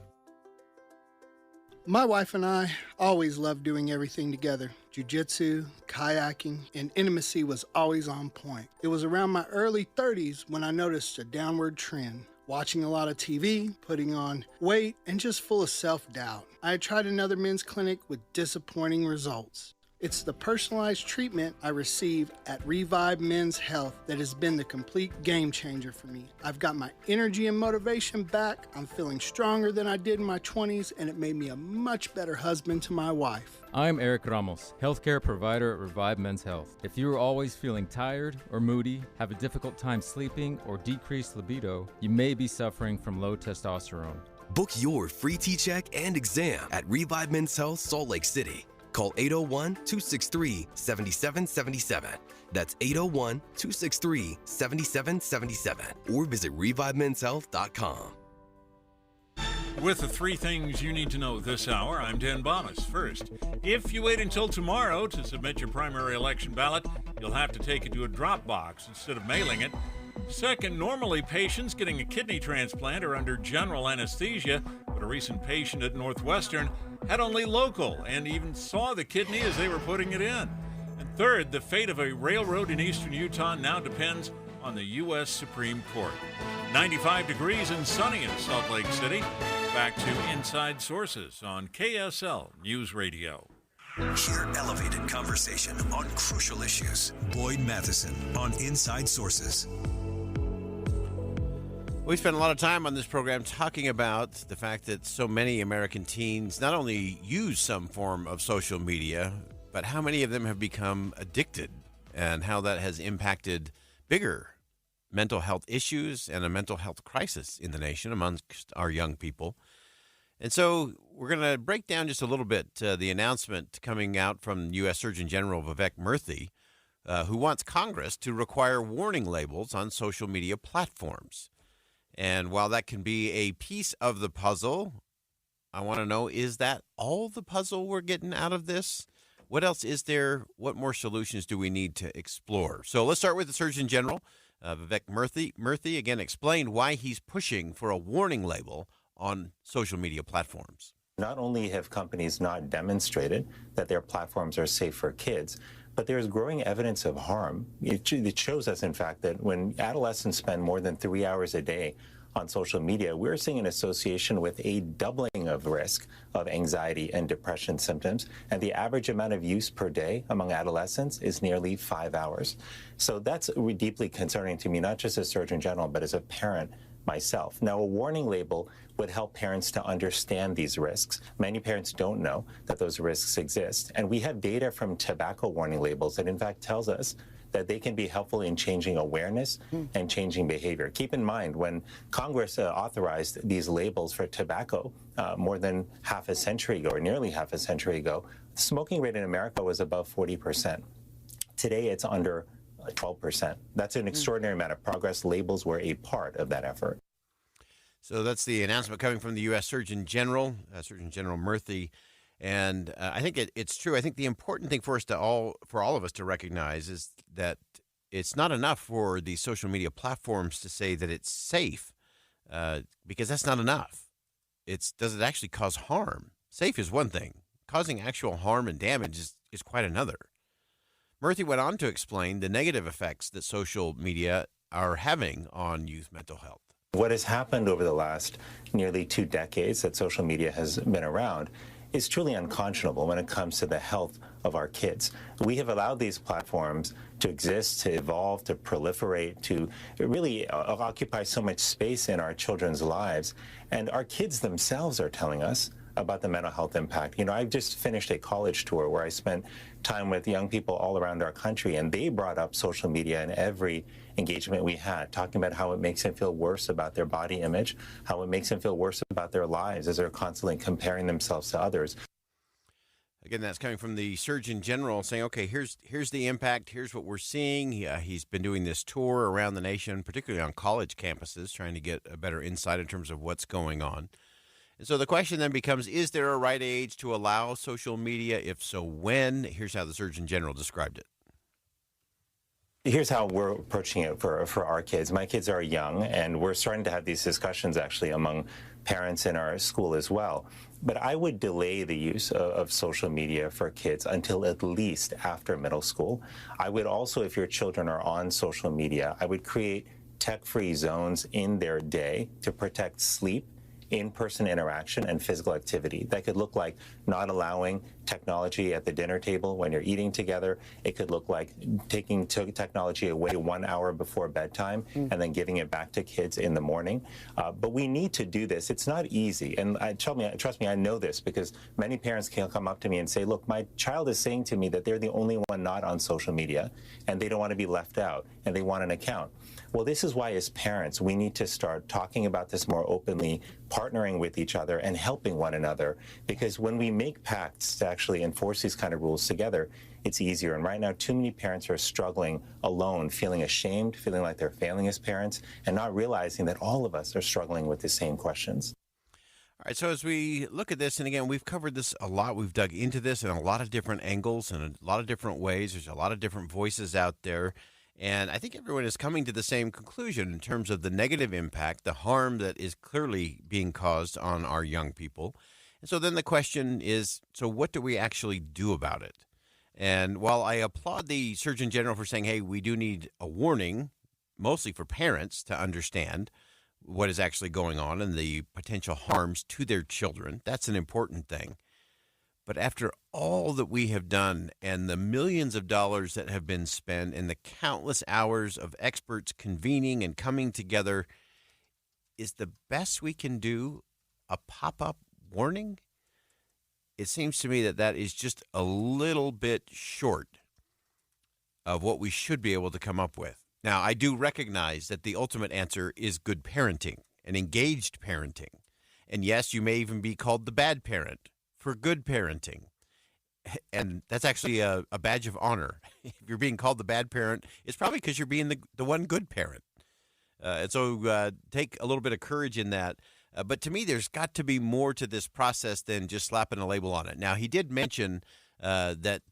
My wife and I always loved doing everything together. Jiu-jitsu, kayaking, and intimacy was always on point. It was around my early 30s when I noticed a downward trend. Watching a lot of TV, putting on weight, and just full of self-doubt. I had tried another men's clinic with disappointing results. It's the personalized treatment I receive at Revive Men's Health that has been the complete game changer for me. I've got my energy and motivation back, I'm feeling stronger than I did in my 20s, and it made me a much better husband to my wife. I'm Eric Ramos, healthcare provider at Revive Men's Health. If you are always feeling tired or moody, have a difficult time sleeping, or decreased libido, you may be suffering from low testosterone. Book your free T-check and exam at Revive Men's Health, Salt Lake City. Call 801-263-7777. That's 801-263-7777. Or visit ReviveMen'sHealth.com. With the 3 things you need to know this hour, I'm Dan Bomas. First, if you wait until tomorrow to submit your primary election ballot, you'll have to take it to a drop box instead of mailing it. Second, normally patients getting a kidney transplant are under general anesthesia, but a recent patient at Northwestern had only local and even saw the kidney as they were putting it in. And third, the fate of a railroad in eastern Utah now depends on the U.S. Supreme Court. 95 degrees and sunny in Salt Lake City. Back to Inside Sources on KSL News Radio. Hear elevated conversation on crucial issues. Boyd Matheson on Inside Sources. We spent a lot of time on this program talking about the fact that so many American teens not only use some form of social media, but how many of them have become addicted and how that has impacted bigger mental health issues and a mental health crisis in the nation amongst our young people. And so we're going to break down just a little bit the announcement coming out from U.S. Surgeon General Vivek Murthy, who wants Congress to require warning labels on social media platforms. And while that can be a piece of the puzzle, I want to know, is that all the puzzle we're getting out of this? What else is there? What more solutions do we need to explore? So let's start with the Surgeon General, Vivek Murthy. Murthy, again, explained why he's pushing for a warning label on social media platforms. Not only have companies not demonstrated that their platforms are safe for kids, but there's growing evidence of harm. It shows us, in fact, that when adolescents spend more than 3 hours a day on social media, we're seeing an association with a doubling of risk of anxiety and depression symptoms. And the average amount of use per day among adolescents is nearly 5 hours. So that's deeply concerning to me, not just as Surgeon General, but as a parent myself. Now, a warning label would help parents to understand these risks. Many parents don't know that those risks exist. And we have data from tobacco warning labels that in fact tells us that they can be helpful in changing awareness and changing behavior. Keep in mind, when Congress authorized these labels for tobacco more than half a century ago, or nearly half a century ago, the smoking rate in America was above 40%. Today, it's under 12%. That's an extraordinary amount of progress. Labels were a part of that effort. So that's the announcement coming from the U.S. Surgeon General, Surgeon General Murthy. And I think it's true. I think the important thing for all of us to recognize is that it's not enough for the social media platforms to say that it's safe, because that's not enough. Does it actually cause harm? Safe is one thing. Causing actual harm and damage is quite another. Murthy went on to explain the negative effects that social media are having on youth mental health. What has happened over the last nearly 2 decades that social media has been around is truly unconscionable when it comes to the health of our kids. We have allowed these platforms to exist, to evolve, to proliferate, to really occupy so much space in our children's lives. And our kids themselves are telling us about the mental health impact. You know, I've just finished a college tour where I spent time with young people all around our country, and they brought up social media in every engagement we had, talking about how it makes them feel worse about their body image, how it makes them feel worse about their lives as they're constantly comparing themselves to others. Again, that's coming from the Surgeon General saying, okay, here's the impact, here's what we're seeing. He's been doing this tour around the nation, particularly on college campuses, trying to get a better insight in terms of what's going on. And so the question then becomes, is there a right age to allow social media? If so, when? Here's how the Surgeon General described it. Here's how we're approaching it for our kids. My kids are young, and we're starting to have these discussions actually among parents in our school as well. But I would delay the use of social media for kids until at least after middle school. I would also, if your children are on social media, I would create tech-free zones in their day to protect sleep, in-person interaction, and physical activity. That could look like not allowing technology at the dinner table when you're eating together. It could look like taking technology away 1 hour before bedtime and then giving it back to kids in the morning. But we need to do this. It's not easy. And trust me, I know this because many parents can come up to me and say, look, my child is saying to me that they're the only one not on social media and they don't want to be left out and they want an account. Well, this is why as parents, we need to start talking about this more openly, partnering with each other and helping one another. Because when we make pacts to actually enforce these kind of rules together, it's easier. And right now, too many parents are struggling alone, feeling ashamed, feeling like they're failing as parents, and not realizing that all of us are struggling with the same questions. All right, so as we look at this, and again, we've covered this a lot. We've dug into this in a lot of different angles and a lot of different ways. There's a lot of different voices out there. And I think everyone is coming to the same conclusion in terms of the negative impact, the harm that is clearly being caused on our young people. And so then the question is, so what do we actually do about it? And while I applaud the Surgeon General for saying, hey, we do need a warning, mostly for parents to understand what is actually going on and the potential harms to their children, that's an important thing. But after all that we have done and the millions of dollars that have been spent and the countless hours of experts convening and coming together, is the best we can do a pop-up warning? It seems to me that that is just a little bit short of what we should be able to come up with. Now, I do recognize that the ultimate answer is good parenting and engaged parenting. And yes, you may even be called the bad parent for good parenting. And that's actually a badge of honor. If you're being called the bad parent, it's probably because you're being the one good parent. And so take a little bit of courage in that. But to me, there's got to be more to this process than just slapping a label on it. Now, he did mention that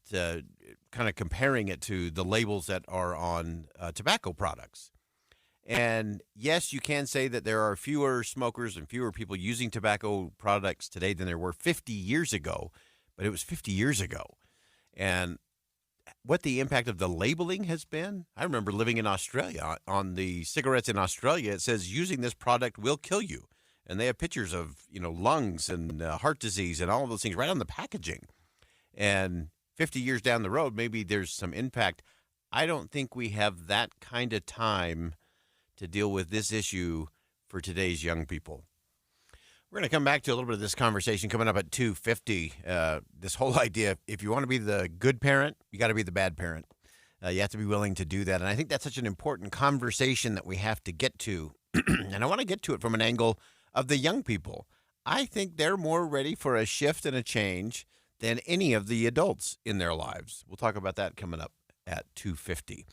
kind of comparing it to the labels that are on tobacco products. And yes, you can say that there are fewer smokers and fewer people using tobacco products today than there were 50 years ago, but it was 50 years ago. And what the impact of the labeling has been, I remember living in Australia. On the cigarettes in Australia, it says using this product will kill you. And they have pictures of, lungs and heart disease and all of those things right on the packaging. And 50 years down the road, maybe there's some impact. I don't think we have that kind of time to deal with this issue for today's young people. We're going to come back to a little bit of this conversation coming up at 2:50. This whole idea, if you want to be the good parent, you got to be the bad parent. You have to be willing to do that. And I think that's such an important conversation that we have to get to. And I want to get to it from an angle of the young people. I think they're more ready for a shift and a change than any of the adults in their lives. We'll talk about that coming up at 2:50.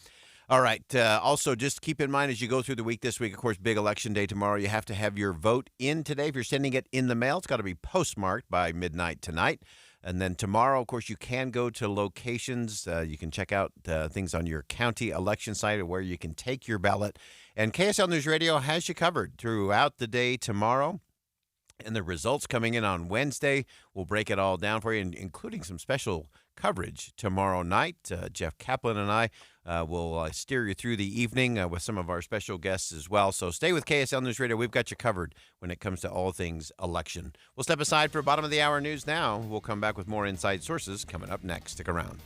All right. Also, just keep in mind as you go through the week this week, of course, big election day tomorrow, you have to have your vote in today. If you're sending it in the mail, it's got to be postmarked by midnight tonight. And then tomorrow, of course, you can go to locations. You can check out things on your county election site where you can take your ballot. And KSL News Radio has you covered throughout the day tomorrow. And the results coming in on Wednesday, we'll break it all down for you, including some special coverage tomorrow night. Jeff Kaplan and I will steer you through the evening with some of our special guests as well. So stay with KSL News Radio. We've got you covered when it comes to all things election. We'll step aside for bottom of the hour news now. We'll come back with more Inside Sources coming up next. Stick around.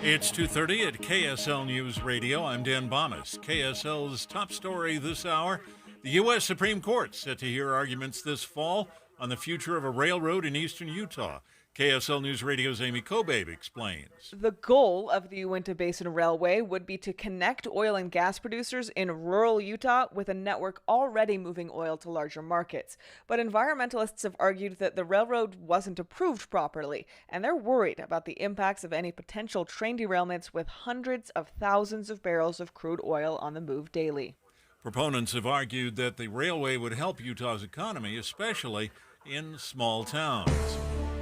It's 2:30 at KSL News Radio. I'm Dan Bomas. KSL's top story this hour, the U.S. Supreme Court set to hear arguments this fall on the future of a railroad in eastern Utah. KSL News Radio's Amy Kobabe explains. The goal of the Uinta Basin Railway would be to connect oil and gas producers in rural Utah with a network already moving oil to larger markets. But environmentalists have argued that the railroad wasn't approved properly, and they're worried about the impacts of any potential train derailments with hundreds of thousands of barrels of crude oil on the move daily. Proponents have argued that the railway would help Utah's economy, especially in small towns.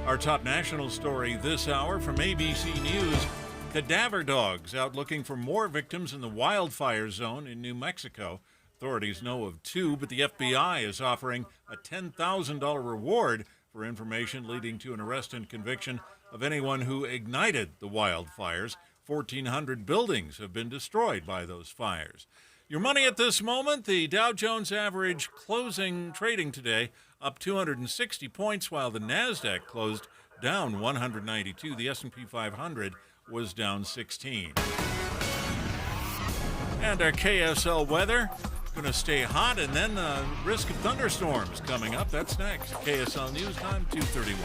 Our top national story this hour from ABC News, cadaver dogs out looking for more victims in the wildfire zone in New Mexico. Authorities know of 2, but the FBI is offering a $10,000 reward for information leading to an arrest and conviction of anyone who ignited the wildfires. 1,400 buildings have been destroyed by those fires. Your money at this moment, the Dow Jones average closing trading today up 260 points, while the NASDAQ closed down 192. The S&P 500 was down 16. And our KSL weather, going to stay hot, and then risk of thunderstorms coming up. That's next. KSL News Time, 2:31.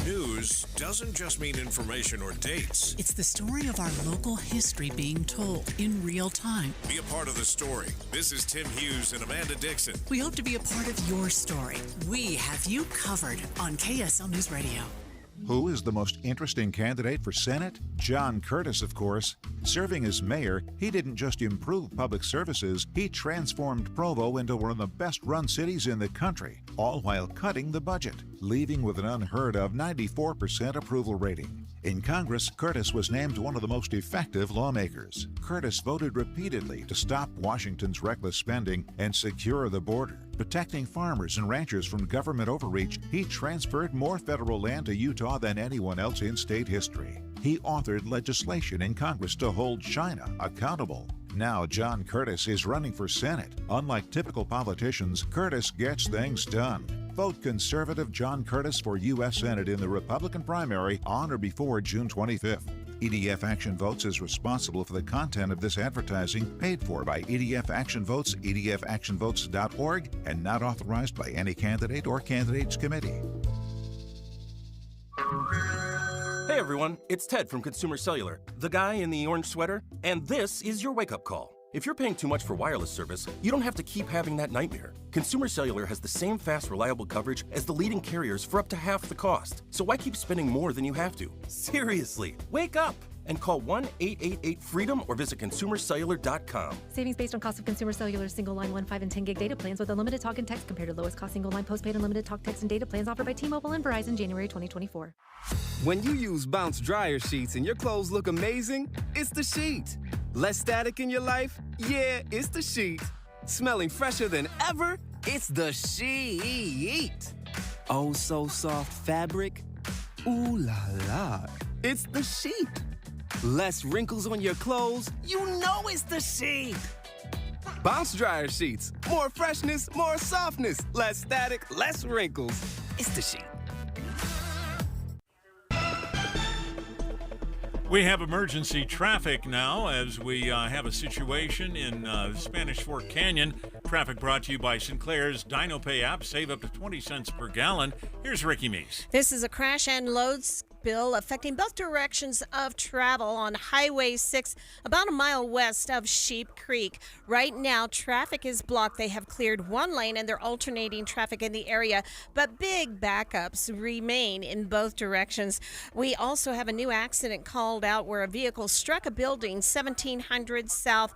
News doesn't just mean information or dates. It's the story of our local history being told in real time. Be a part of the story. This is Tim Hughes and Amanda Dixon. We hope to be a part of your story. We have you covered on KSL News Radio. Who is the most interesting candidate for Senate? John Curtis, of course. Serving as mayor, he didn't just improve public services, he transformed Provo into one of the best-run cities in the country, all while cutting the budget, leaving with an unheard of 94% approval rating. In Congress, Curtis was named one of the most effective lawmakers. Curtis voted repeatedly to stop Washington's reckless spending and secure the border. Protecting farmers and ranchers from government overreach, he transferred more federal land to Utah than anyone else in state history. He authored legislation in Congress to hold China accountable. Now John Curtis is running for Senate. Unlike typical politicians, Curtis gets things done. Vote conservative John Curtis for U.S. Senate in the Republican primary on or before June 25th. EDF Action Votes is responsible for the content of this advertising, paid for by EDF Action Votes, edfactionvotes.org, and not authorized by any candidate or candidates committee. Hey everyone, it's Ted from Consumer Cellular, the guy in the orange sweater, and this is your wake-up call. If you're paying too much for wireless service, you don't have to keep having that nightmare. Consumer Cellular has the same fast, reliable coverage as the leading carriers for up to half the cost. So why keep spending more than you have to? Seriously, wake up and call 1-888-FREEDOM or visit consumercellular.com. Savings based on cost of Consumer Cellular single line 1, 5, and 10 gig data plans with unlimited talk and text compared to lowest cost single line postpaid unlimited talk, text, and data plans offered by T-Mobile and Verizon January 2024. When you use Bounce dryer sheets and your clothes look amazing, it's the sheet. Less static in your life? Yeah, it's the sheet. Smelling fresher than ever? It's the sheet. Oh, so soft fabric? Ooh la la. It's the sheet. Less wrinkles on your clothes? You know it's the sheet. Bounce dryer sheets. More freshness, more softness. Less static, less wrinkles. It's the sheet. We have emergency traffic now as we have a situation in Spanish Fork Canyon. Traffic brought to you by Sinclair's DinoPay app. Save up to 20 cents per gallon. Here's Ricky Meese. This is a crash and load spill affecting both directions of travel on Highway 6, about a mile west of Sheep Creek. Right now, traffic is blocked. They have cleared one lane and they're alternating traffic in the area, but big backups remain in both directions. We also have a new accident called out where a vehicle struck a building 1700 South,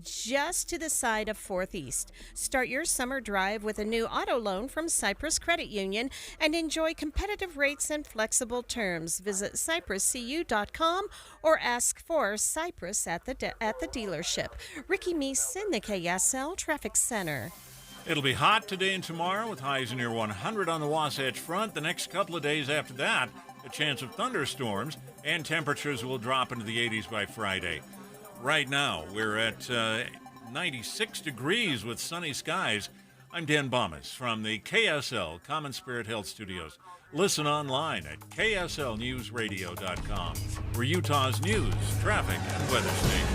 just to the side of 4th East. Start your summer drive with a new auto loan from Cyprus Credit Union and enjoy competitive rates and flexible terms. Visit cypruscu.com or ask for Cyprus at the dealership. Ricky Meese in the KSL Traffic Center. It'll be hot today and tomorrow with highs near 100 on the Wasatch Front. The next couple of days after that, a chance of thunderstorms, and temperatures will drop into the 80s by Friday. Right now, we're at 96 degrees with sunny skies. I'm Dan Bomas from the KSL Common Spirit Health Studios. Listen online at kslnewsradio.com. We're Utah's news, traffic, and weather station.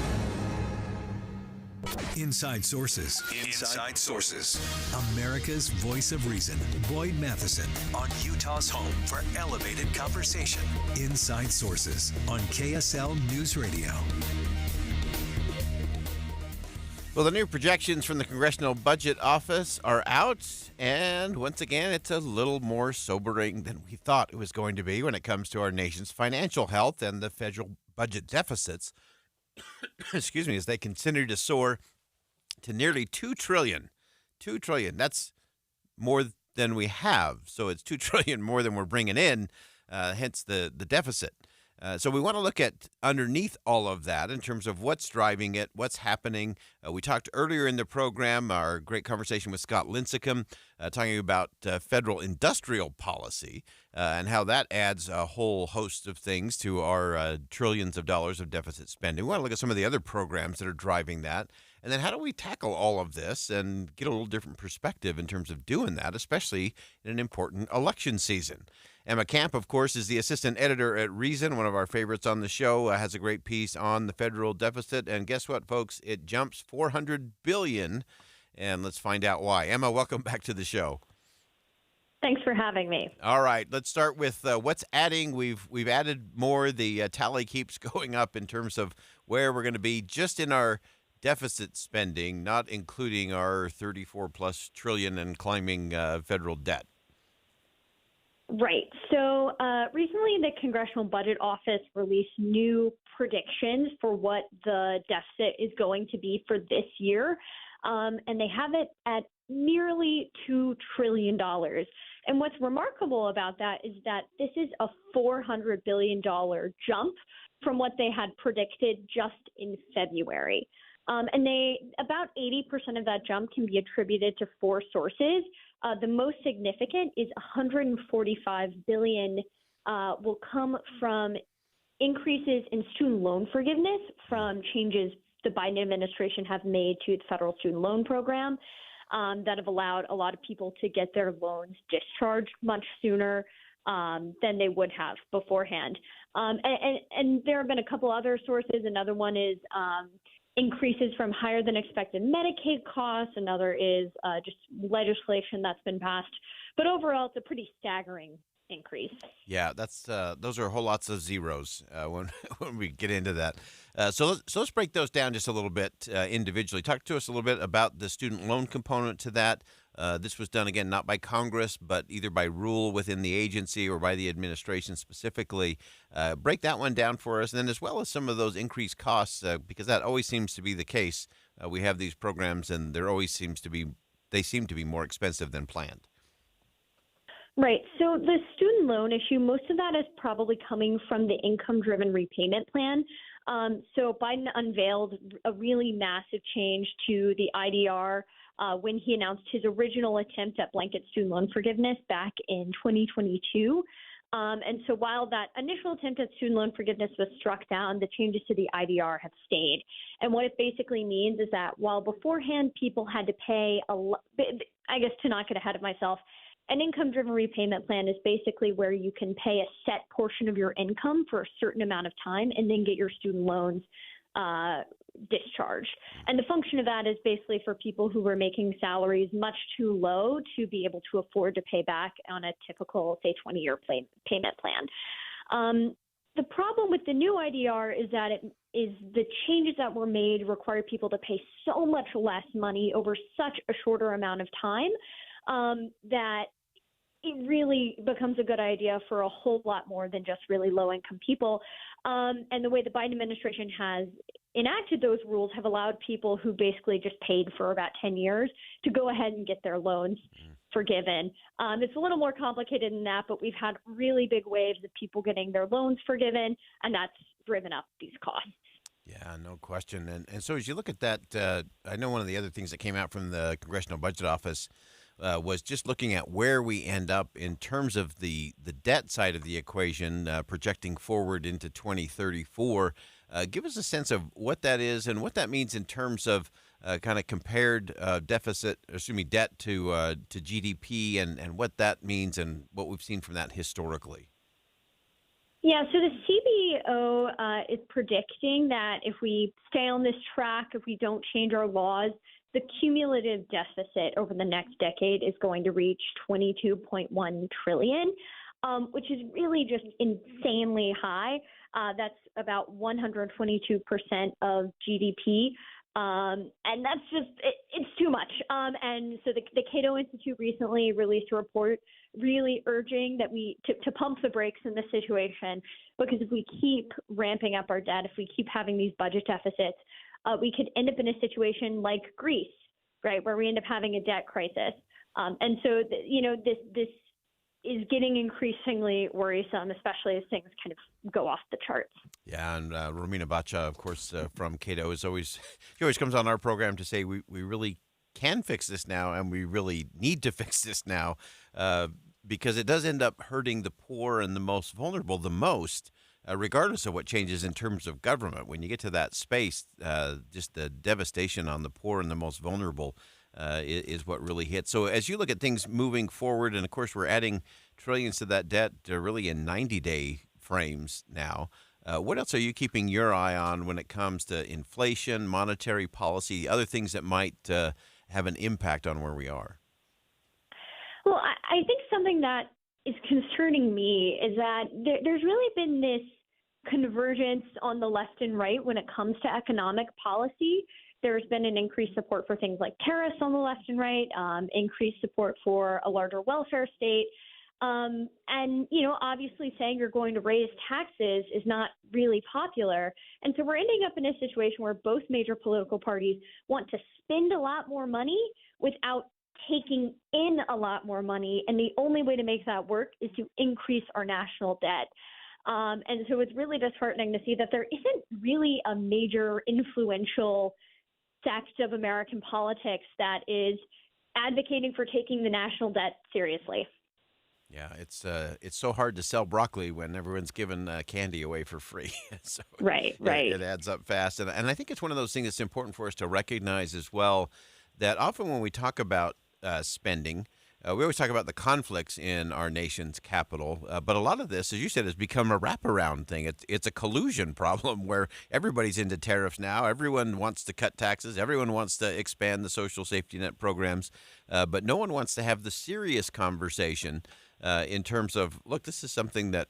Inside Sources. Inside Sources. America's voice of reason. Boyd Matheson on Utah's home for elevated conversation. Inside Sources on KSL News Radio. Well, the new projections from the Congressional Budget Office are out, and once again, it's a little more sobering than we thought it was going to be when it comes to our nation's financial health and the federal budget deficits, excuse me, as they continue to soar to nearly $2 trillion. $2 trillion. That's more than we have, so it's $2 trillion more than we're bringing in, hence the deficit. So we want to look at underneath all of that in terms of what's driving it, what's happening. We talked earlier in the program, our great conversation with Scott Lincecum, talking about federal industrial policy and how that adds a whole host of things to our trillions of dollars of deficit spending. We want to look at some of the other programs that are driving that. And then how do we tackle all of this and get a little different perspective in terms of doing that, especially in an important election season? Emma Camp, of course, is the assistant editor at Reason, one of our favorites on the show, has a great piece on the federal deficit. And guess what, folks? It jumps $400 billion. And let's find out why. Emma, welcome back to the show. Thanks for having me. All right, let's start with what's adding. We've added more. The tally keeps going up in terms of where we're going to be just in our deficit spending, not including our 34+ trillion and climbing federal debt. Right. So recently, the Congressional Budget Office released new predictions for what the deficit is going to be for this year. And they have it at nearly $2 trillion. And what's remarkable about that is that this is a $400 billion jump from what they had predicted just in February. And about 80% of that jump can be attributed to four sources. The most significant is $145 billion will come from increases in student loan forgiveness from changes the Biden administration have made to its federal student loan program that have allowed a lot of people to get their loans discharged much sooner than they would have beforehand. And there have been a couple other sources. Another one is increases from higher than expected Medicaid costs. Another is just legislation that's been passed. But overall, it's a pretty staggering increase. Yeah, that's those are whole lots of zeros when we get into that. So let's break those down just a little bit individually. Talk to us a little bit about the student loan component to that. This was done, again, not by Congress, but either by rule within the agency or by the administration specifically. Break that one down for us, and then as well as some of those increased costs, because that always seems to be the case. We have these programs, and they seem to be more expensive than planned. Right. So the student loan issue, most of that is probably coming from the income-driven repayment plan. So Biden unveiled a really massive change to the IDR when he announced his original attempt at blanket student loan forgiveness back in 2022. And so while that initial attempt at student loan forgiveness was struck down, the changes to the IDR have stayed. And what it basically means is that while beforehand people had to pay, I guess to not get ahead of myself, an income-driven repayment plan is basically where you can pay a set portion of your income for a certain amount of time and then get your student loans discharged. And the function of that is basically for people who were making salaries much too low to be able to afford to pay back on a typical, say, 20-year payment plan. The problem with the new IDR is that the changes that were made require people to pay so much less money over such a shorter amount of time that it really becomes a good idea for a whole lot more than just really low-income people. And the way the Biden administration has enacted those rules have allowed people who basically just paid for about 10 years to go ahead and get their loans forgiven. It's a little more complicated than that, but we've had really big waves of people getting their loans forgiven, and that's driven up these costs. Yeah, no question. And so as you look at that, I know one of the other things that came out from the Congressional Budget Office was just looking at where we end up in terms of the debt side of the equation, projecting forward into 2034. Give us a sense of what that is and what that means in terms of kind of compared debt to GDP and what that means and what we've seen from that historically. Yeah, so the CBO is predicting that if we stay on this track, if we don't change our laws, the cumulative deficit over the next decade is going to reach $22.1 trillion, which is really just insanely high. That's about 122% of GDP. And that's just, it's too much. And so the Cato Institute recently released a report really urging that to pump the brakes in this situation, because if we keep ramping up our debt, if we keep having these budget deficits, we could end up in a situation like Greece, right, where we end up having a debt crisis. And so, this is getting increasingly worrisome, especially as things kind of go off the charts. Yeah, and Romina Bacha, of course, from Cato, she always comes on our program to say we really can fix this now, and we really need to fix this now, because it does end up hurting the poor and the most vulnerable the most, regardless of what changes in terms of government. When you get to that space, just the devastation on the poor and the most vulnerable is what really hits. So as you look at things moving forward, and of course we're adding trillions to that debt really in 90-day frames now, what else are you keeping your eye on when it comes to inflation, monetary policy, other things that might have an impact on where we are? Well, I think something that is concerning me is that there's really been this convergence on the left and right when it comes to economic policy. There's been an increased support for things like tariffs on the left and right, increased support for a larger welfare state. And, you know, obviously saying you're going to raise taxes is not really popular. And so we're ending up in a situation where both major political parties want to spend a lot more money without taking in a lot more money. And the only way to make that work is to increase our national debt. And so it's really disheartening to see that there isn't really a major influential sect of American politics that is advocating for taking the national debt seriously. Yeah, it's so hard to sell broccoli when everyone's giving candy away for free. So right. It adds up fast. And I think it's one of those things that's important for us to recognize as well, that often when we talk about spending, we always talk about the conflicts in our nation's capital. But a lot of this, as you said, has become a wraparound thing. It's a collusion problem where everybody's into tariffs now. Everyone wants to cut taxes. Everyone wants to expand the social safety net programs. But no one wants to have the serious conversation in terms of, look, this is something that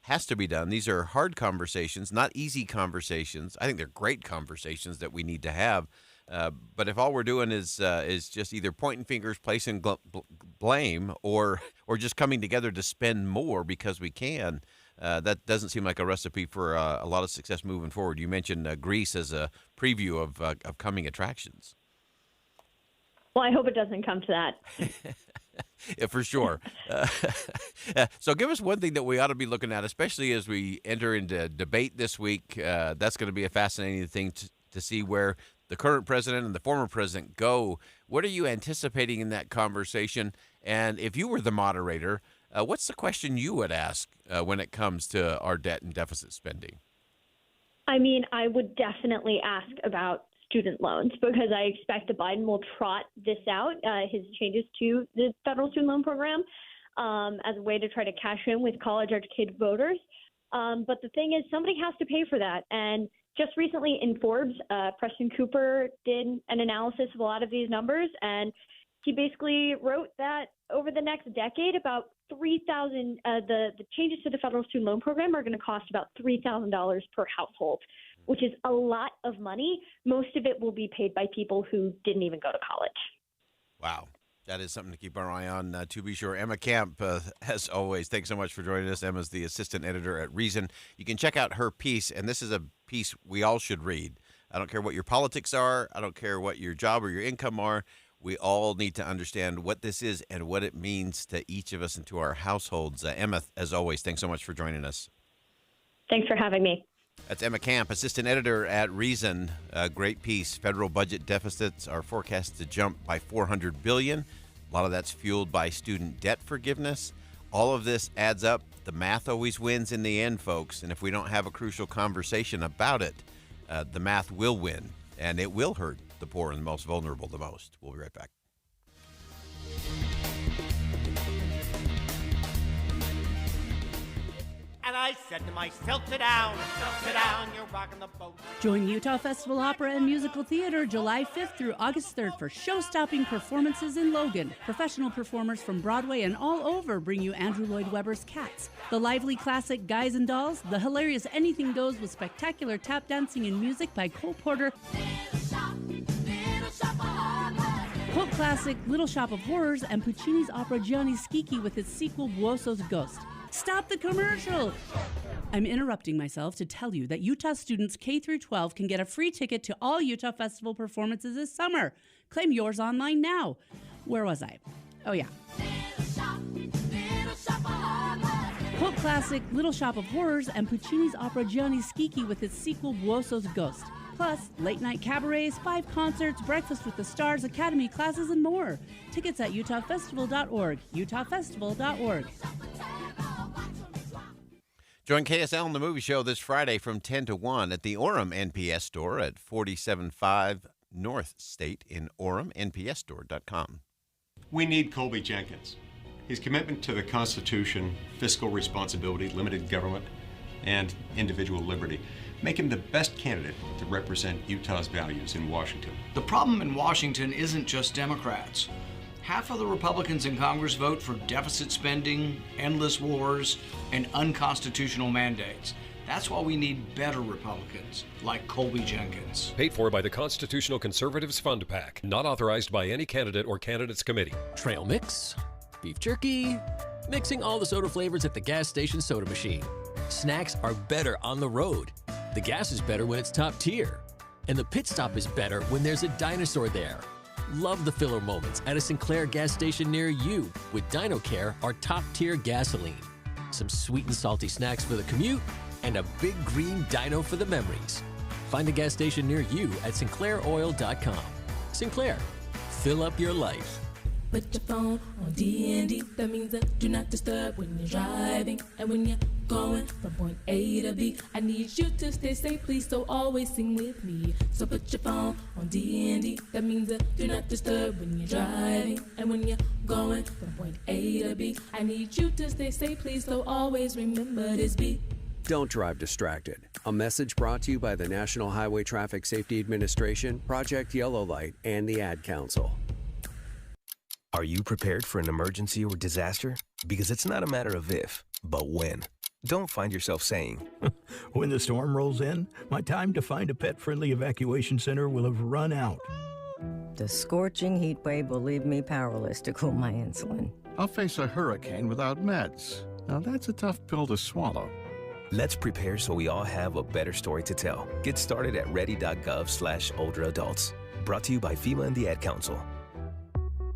has to be done. These are hard conversations, not easy conversations. I think they're great conversations that we need to have. But if all we're doing is just either pointing fingers, placing blame, or just coming together to spend more because we can, that doesn't seem like a recipe for a lot of success moving forward. You mentioned Greece as a preview of coming attractions. Well, I hope it doesn't come to that. Yeah, for sure. So give us one thing that we ought to be looking at, especially as we enter into debate this week. That's going to be a fascinating thing to see where the current president and the former president go. What are you anticipating in that conversation? And if you were the moderator, what's the question you would ask when it comes to our debt and deficit spending? I mean, I would definitely ask about student loans because I expect that Biden will trot this out, his changes to the federal student loan program, as a way to try to cash in with college-educated voters. But the thing is, somebody has to pay for that. And just recently in Forbes, Preston Cooper did an analysis of a lot of these numbers, and he basically wrote that over the next decade, about $3,000. The changes to the federal student loan program are going to cost about $3,000 per household, which is a lot of money. Most of it will be paid by people who didn't even go to college. Wow. That is something to keep our eye on, to be sure. Emma Camp, as always, thanks so much for joining us. Emma's the assistant editor at Reason. You can check out her piece, and this is a piece we all should read. I don't care what your politics are. I don't care what your job or your income are. We all need to understand what this is and what it means to each of us and to our households. Emma, as always, thanks so much for joining us. Thanks for having me. That's Emma Camp, assistant editor at Reason. A great piece. Federal budget deficits are forecast to jump by $400 billion. A lot of that's fueled by student debt forgiveness. All of this adds up. The math always wins in the end, folks. And if we don't have a crucial conversation about it, the math will win, and it will hurt the poor and the most vulnerable the most. We'll be right back. And I said to myself, sit down, you're rocking the boat. Join Utah Festival Opera and Musical Theater July 5th through August 3rd for show-stopping performances in Logan. Professional performers from Broadway and all over bring you Andrew Lloyd Webber's Cats, the lively classic Guys and Dolls, the hilarious Anything Goes with spectacular tap dancing and music by Cole Porter, cult classic Little Shop of Horrors, and Puccini's opera Gianni Schicchi with its sequel Buoso's Ghost. Stop the commercial! I'm interrupting myself to tell you that Utah students K-12 can get a free ticket to all Utah Festival performances this summer. Claim yours online now. Where was I? Oh, yeah. Cult classic Little Shop of Horrors and Puccini's opera Gianni Schicchi with its sequel Buoso's Ghost. Plus, late-night cabarets, 5 concerts, breakfast with the stars, academy classes, and more. Tickets at utahfestival.org. utahfestival.org. Join KSL in the Movie Show this Friday from 10 to 1 at the Orem NPS store at 475 North State in Orem, npsstore.com. We need Colby Jenkins. His commitment to the Constitution, fiscal responsibility, limited government, and individual liberty make him the best candidate to represent Utah's values in Washington. The problem in Washington isn't just Democrats. Half of the Republicans in Congress vote for deficit spending, endless wars, and unconstitutional mandates. That's why we need better Republicans, like Colby Jenkins. Paid for by the Constitutional Conservatives Fund PAC. Not authorized by any candidate or candidates committee. Trail mix, beef jerky, mixing all the soda flavors at the gas station soda machine. Snacks are better on the road. The gas is better when it's top tier. And the pit stop is better when there's a dinosaur there. Love the filler moments at a Sinclair gas station near you with DinoCare, our top-tier gasoline. Some sweet and salty snacks for the commute, and a big green dino for the memories. Find a gas station near you at sinclairoil.com. Sinclair, fill up your life. Put your phone on D&D. That means that do not disturb when you're driving. And when you're going from point A to B, I need you to stay safe, please, so always sing with me. So put your phone on D&D. That means that do not disturb when you're driving. And when you're going from point A to B, I need you to stay safe, please, so always remember this beat. Don't drive distracted. A message brought to you by the National Highway Traffic Safety Administration, Project Yellow Light, and the Ad Council. Are you prepared for an emergency or disaster? Because it's not a matter of if, but when. Don't find yourself saying, when the storm rolls in, my time to find a pet-friendly evacuation center will have run out. The scorching heat wave will leave me powerless to cool my insulin. I'll face a hurricane without meds. Now that's a tough pill to swallow. Let's prepare so we all have a better story to tell. Get started at ready.gov/older-adults. Brought to you by FEMA and the Ad Council.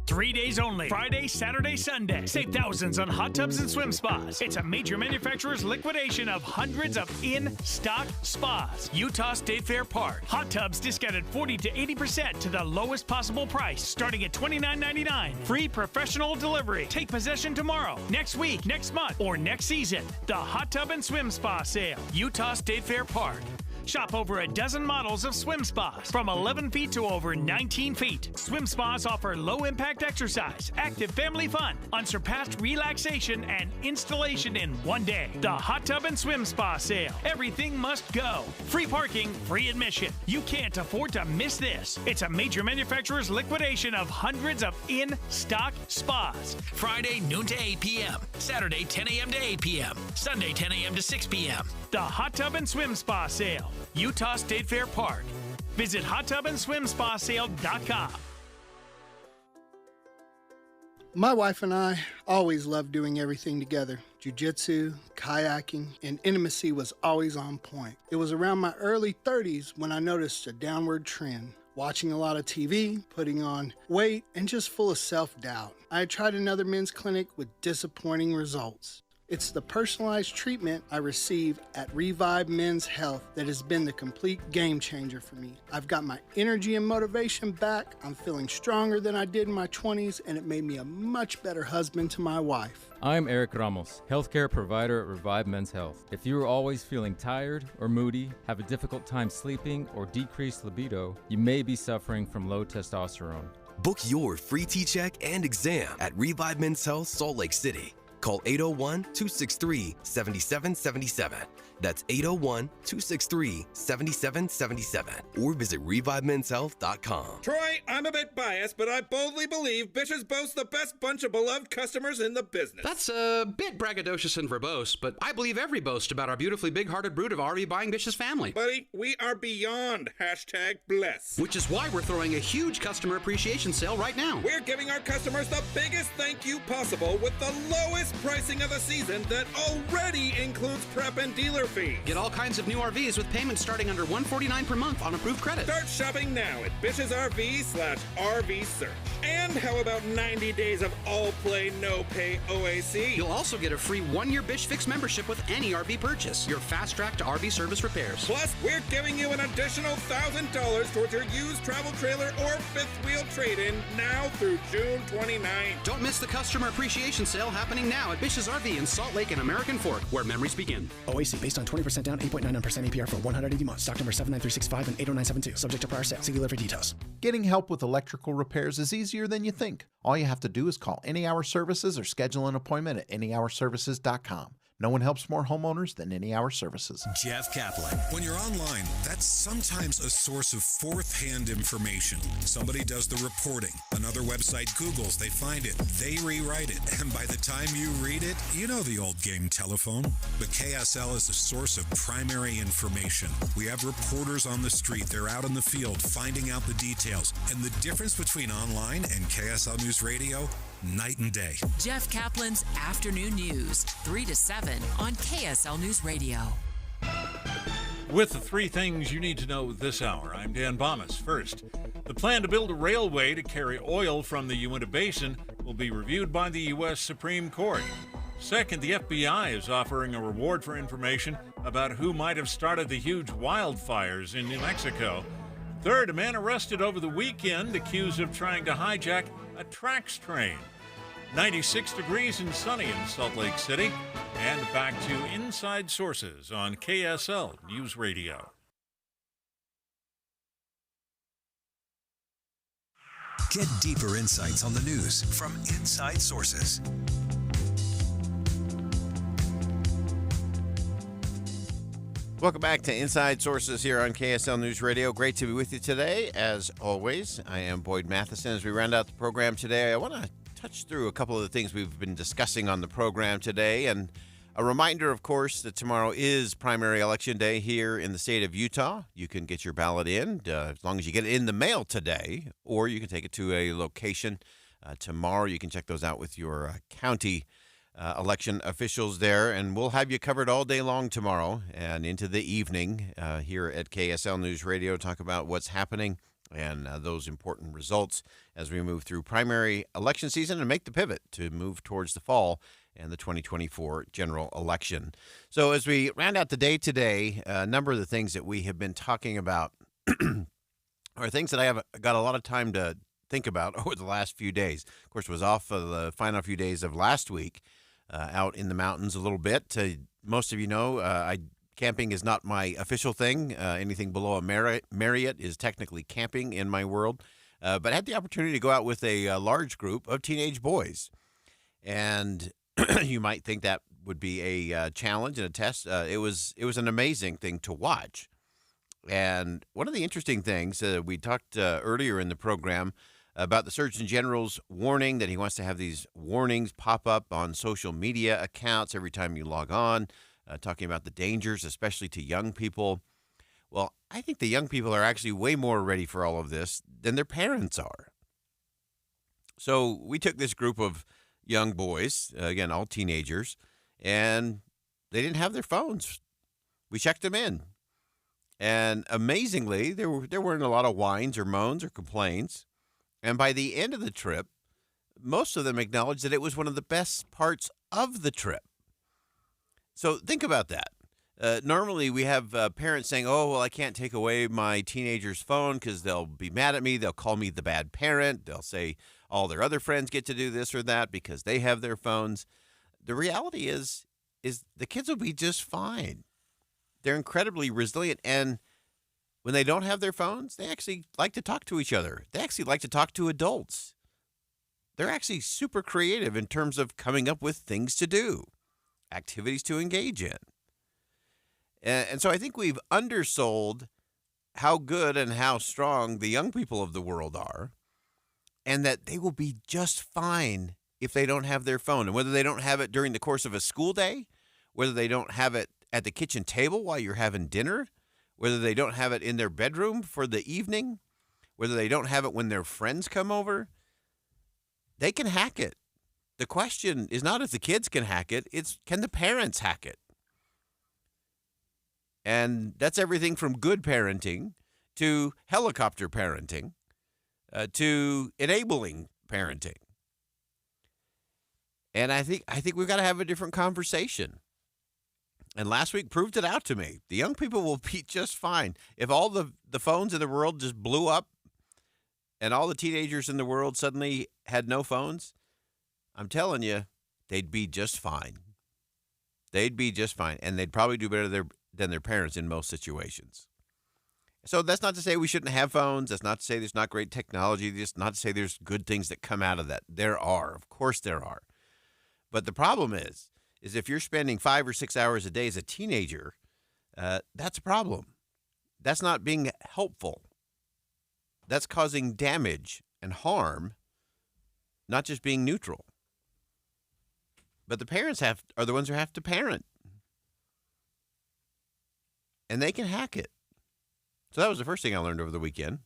3 days only. Friday, Saturday, Sunday. Save thousands on hot tubs and swim spas. It's a major manufacturer's liquidation of hundreds of in-stock spas. Utah State Fair Park. Hot tubs discounted 40 to 80% to the lowest possible price, starting at $29.99. Free professional delivery. Take possession tomorrow, next week, next month, or next season. The Hot Tub and Swim Spa Sale. Utah State Fair Park. Shop over a dozen models of swim spas from 11 feet to over 19 feet. Swim spas offer low-impact exercise, active family fun, unsurpassed relaxation, and installation in one day. The Hot Tub and Swim Spa Sale. Everything must go. Free parking, free admission. You can't afford to miss this. It's a major manufacturer's liquidation of hundreds of in-stock spas. Friday, noon to 8 p.m. Saturday, 10 a.m. to 8 p.m. Sunday, 10 a.m. to 6 p.m. The Hot Tub and Swim Spa Sale. Utah State Fair Park. Visit hottubandswimspasale.com. My wife and I always loved doing everything together. Jiu-jitsu, kayaking, and intimacy was always on point. It was around my early 30s when I noticed a downward trend. Watching a lot of TV, putting on weight, and just full of self-doubt. I had tried another men's clinic with disappointing results. It's the personalized treatment I receive at Revive Men's Health that has been the complete game changer for me. I've got my energy and motivation back, I'm feeling stronger than I did in my 20s, and it made me a much better husband to my wife. I'm Eric Ramos, healthcare provider at Revive Men's Health. If you are always feeling tired or moody, have a difficult time sleeping, or decreased libido, you may be suffering from low testosterone. Book your free T-check and exam at Revive Men's Health, Salt Lake City. Call 801-263-7777. That's 801-263-7777. Or visit ReviveMen'sHealth.com. Troy, I'm a bit biased, but I boldly believe Bish's boasts the best bunch of beloved customers in the business. That's a bit braggadocious and verbose, but I believe every boast about our beautifully big-hearted brood of RV buying Bish's family. Buddy, we are beyond #bless. Which is why we're throwing a huge customer appreciation sale right now. We're giving our customers the biggest thank you possible with the lowest pricing of the season that already includes prep and dealer fees. Get all kinds of new RVs with payments starting under $149 per month on approved credit. Start shopping now at Bish's RV/RV Search. And how about 90 days of all play, no pay OAC? You'll also get a free 1-year Bish Fix membership with any RV purchase. Your fast track to RV service repairs. Plus, we're giving you an additional $1,000 towards your used travel trailer or fifth wheel trade-in now through June 29th. Don't miss the customer appreciation sale happening now at Bish's RV in Salt Lake and American Fork, where memories begin. OAC based on 20% down, 8.99% APR for 180 months. Stock number 79365 and 80972. Subject to prior sale. See dealer for details. Getting help with electrical repairs is easier than you think. All you have to do is call Any Hour Services or schedule an appointment at anyhourservices.com. No one helps more homeowners than Any Hour Services. Jeff Kaplan. When you're online, that's sometimes a source of fourth-hand information. Somebody does the reporting. Another website Googles, they find it, they rewrite it, and by the time you read it, you know the old game telephone. But KSL is a source of primary information. We have reporters on the street. They're out in the field finding out the details. And the difference between online and KSL News Radio, night and day. Jeff Kaplan's Afternoon News, 3 to 7 on KSL News Radio. With the 3 things you need to know this hour, I'm Dan Bomas. First, the plan to build a railway to carry oil from the Uinta Basin will be reviewed by the U.S. Supreme Court. Second, the FBI is offering a reward for information about who might have started the huge wildfires in New Mexico. Third, a man arrested over the weekend accused of trying to hijack a TRAX train. 96 degrees and sunny in Salt Lake City. And back to Inside Sources on KSL News Radio. Get deeper insights on the news from Inside Sources. Welcome back to Inside Sources here on KSL News Radio. Great to be with you today. As always, I am Boyd Matheson. As we round out the program today, I want to touch through a couple of the things we've been discussing on the program today. And a reminder, of course, that tomorrow is primary election day here in the state of Utah. You can get your ballot in as long as you get it in the mail today, or you can take it to a location tomorrow. You can check those out with your county election officials there, and we'll have you covered all day long tomorrow and into the evening here at KSL News Radio. Talk about what's happening and those important results as we move through primary election season and make the pivot to move towards the fall and the 2024 general election. So as we round out the day today, a number of the things that we have been talking about are things that I have got a lot of time to think about over the last few days. Of course, was off of the final few days of last week, out in the mountains a little bit. Most of you know, camping is not my official thing. Anything below a Marriott is technically camping in my world. But I had the opportunity to go out with a large group of teenage boys. And you might think that would be a challenge and a test. It was an amazing thing to watch. And one of the interesting things, we talked earlier in the program about the Surgeon General's warning that he wants to have these warnings pop up on social media accounts every time you log on, talking about the dangers, especially to young people. Well, I think the young people are actually way more ready for all of this than their parents are. So we took this group of young boys, again, all teenagers, and they didn't have their phones. We checked them in. And amazingly, there weren't a lot of whines or moans or complaints. And by the end of the trip, most of them acknowledged that it was one of the best parts of the trip. So think about that. Normally, we have parents saying, oh, well, I can't take away my teenager's phone because they'll be mad at me. They'll call me the bad parent. They'll say all their other friends get to do this or that because they have their phones. The reality is the kids will be just fine. They're incredibly resilient. And when they don't have their phones, they actually like to talk to each other. They actually like to talk to adults. They're actually super creative in terms of coming up with things to do, activities to engage in. And so I think we've undersold how good and how strong the young people of the world are, and that they will be just fine if they don't have their phone. And whether they don't have it during the course of a school day, whether they don't have it at the kitchen table while you're having dinner, whether they don't have it in their bedroom for the evening, whether they don't have it when their friends come over, they can hack it. The question is not if the kids can hack it, it's can the parents hack it? And that's everything from good parenting to helicopter parenting to enabling parenting. And I think we've got to have a different conversation. And last week proved it out to me. The young people will be just fine. If all the phones in the world just blew up and all the teenagers in the world suddenly had no phones, I'm telling you, they'd be just fine. They'd be just fine. And they'd probably do better than their parents in most situations. So that's not to say we shouldn't have phones. That's not to say there's not great technology. That's not to say there's good things that come out of that. There are. Of course there are. But the problem is if you're spending 5 or 6 hours a day as a teenager, that's a problem. That's not being helpful. That's causing damage and harm, not just being neutral. But the parents are the ones who have to parent. And they can hack it. So that was the first thing I learned over the weekend,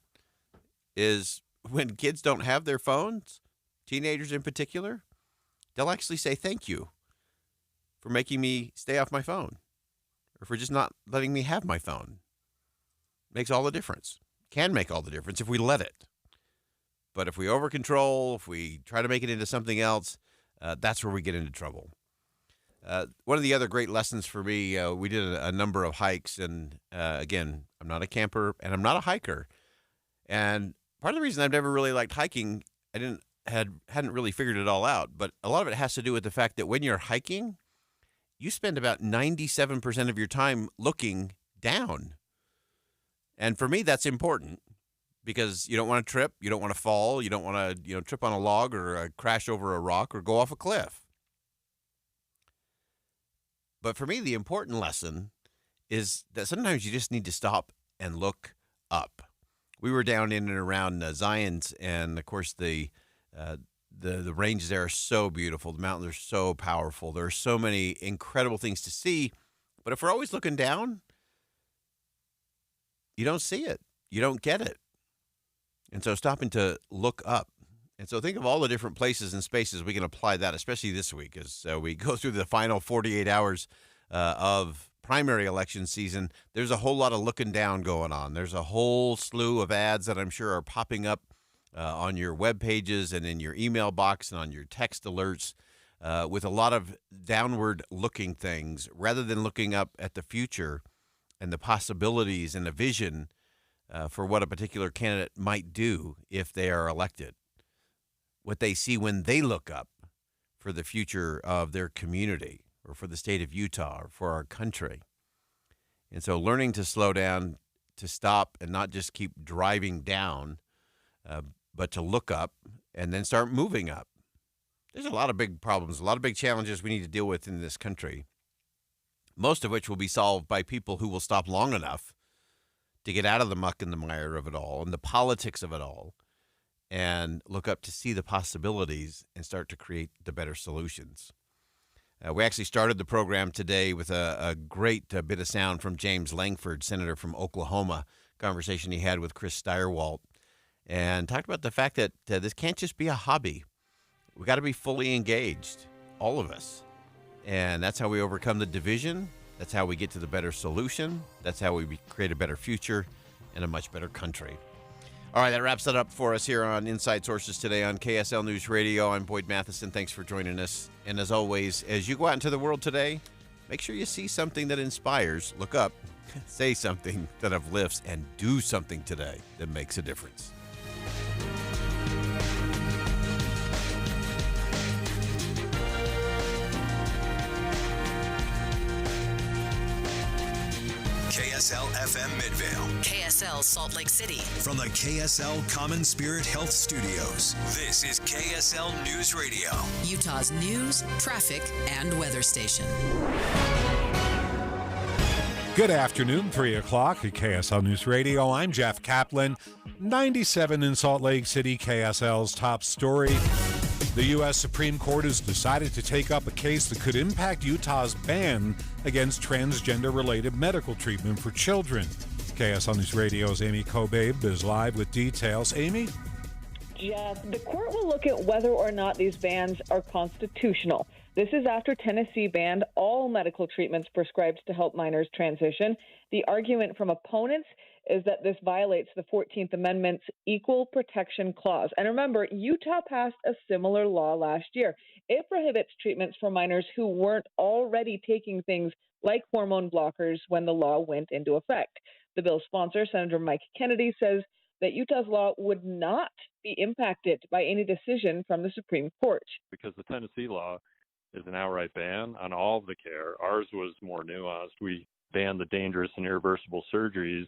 is when kids don't have their phones, teenagers in particular, they'll actually say thank you for making me stay off my phone or for just not letting me have my phone. Makes all the difference. Can make all the difference if we let it. But if we over control, if we try to make it into something else, that's where we get into trouble. One of the other great lessons for me, we did a number of hikes, and again, I'm not a camper and I'm not a hiker. And part of the reason I've never really liked hiking, hadn't really figured it all out, but a lot of it has to do with the fact that when you're hiking, you spend about 97% of your time looking down. And for me, that's important because you don't want to trip, you don't want to fall, you don't want to, trip on a log or crash over a rock or go off a cliff. But for me, the important lesson is that sometimes you just need to stop and look up. We were down in and around Zion's, and of course the ranges there are so beautiful. The mountains are so powerful. There are so many incredible things to see. But if we're always looking down, you don't see it. You don't get it. And so stopping to look up. And so think of all the different places and spaces we can apply that, especially this week as we go through the final 48 hours of primary election season. There's a whole lot of looking down going on. There's a whole slew of ads that I'm sure are popping up on your web pages and in your email box and on your text alerts with a lot of downward looking things rather than looking up at the future and the possibilities and the vision for what a particular candidate might do if they are elected. What they see when they look up for the future of their community or for the state of Utah or for our country. And so learning to slow down, to stop and not just keep driving down, but to look up and then start moving up. There's a lot of big problems, a lot of big challenges we need to deal with in this country, most of which will be solved by people who will stop long enough to get out of the muck and the mire of it all and the politics of it all and look up to see the possibilities and start to create the better solutions. We actually started the program today with a great bit of sound from James Langford, Senator from Oklahoma, conversation he had with Chris Steyerwalt, and talked about the fact that this can't just be a hobby. We got to be fully engaged, all of us. And that's how we overcome the division. That's how we get to the better solution. That's how we create a better future and a much better country. All right, that wraps it up for us here on Inside Sources today on KSL News Radio. I'm Boyd Matheson. Thanks for joining us. And as always, as you go out into the world today, make sure you see something that inspires, look up, say something that uplifts, and do something today that makes a difference. KSL FM Midvale. KSL Salt Lake City. From the KSL Common Spirit Health Studios, this is KSL News Radio. Utah's news, traffic, and weather station. Good afternoon, 3 o'clock at KSL News Radio. I'm Jeff Kaplan. 97 in Salt Lake City, KSL's top story. The U.S. Supreme Court has decided to take up a case that could impact Utah's ban against transgender-related medical treatment for children. KSL News Radio's Amy Kobabe is live with details. Amy? Jeff, the court will look at whether or not these bans are constitutional. This is after Tennessee banned all medical treatments prescribed to help minors transition. The argument from opponents is that this violates the 14th Amendment's Equal Protection Clause. And remember, Utah passed a similar law last year. It prohibits treatments for minors who weren't already taking things like hormone blockers when the law went into effect. The bill's sponsor, Senator Mike Kennedy, says that Utah's law would not be impacted by any decision from the Supreme Court. Because the Tennessee law is an outright ban on all of the care. Ours was more nuanced. We banned the dangerous and irreversible surgeries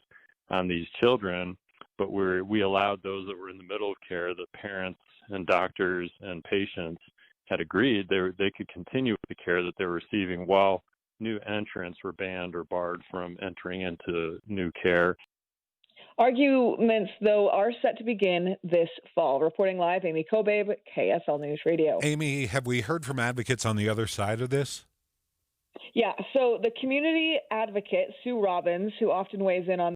on these children, but we allowed those that were in the middle of care, the parents and doctors and patients had agreed they could continue with the care that they were receiving while new entrants were banned or barred from entering into new care. Arguments, though, are set to begin this fall. Reporting live, Amy Kobabe, KSL News Radio. Amy, have we heard from advocates on the other side of this? Yeah, so the community advocate, Sue Robbins, who often weighs in on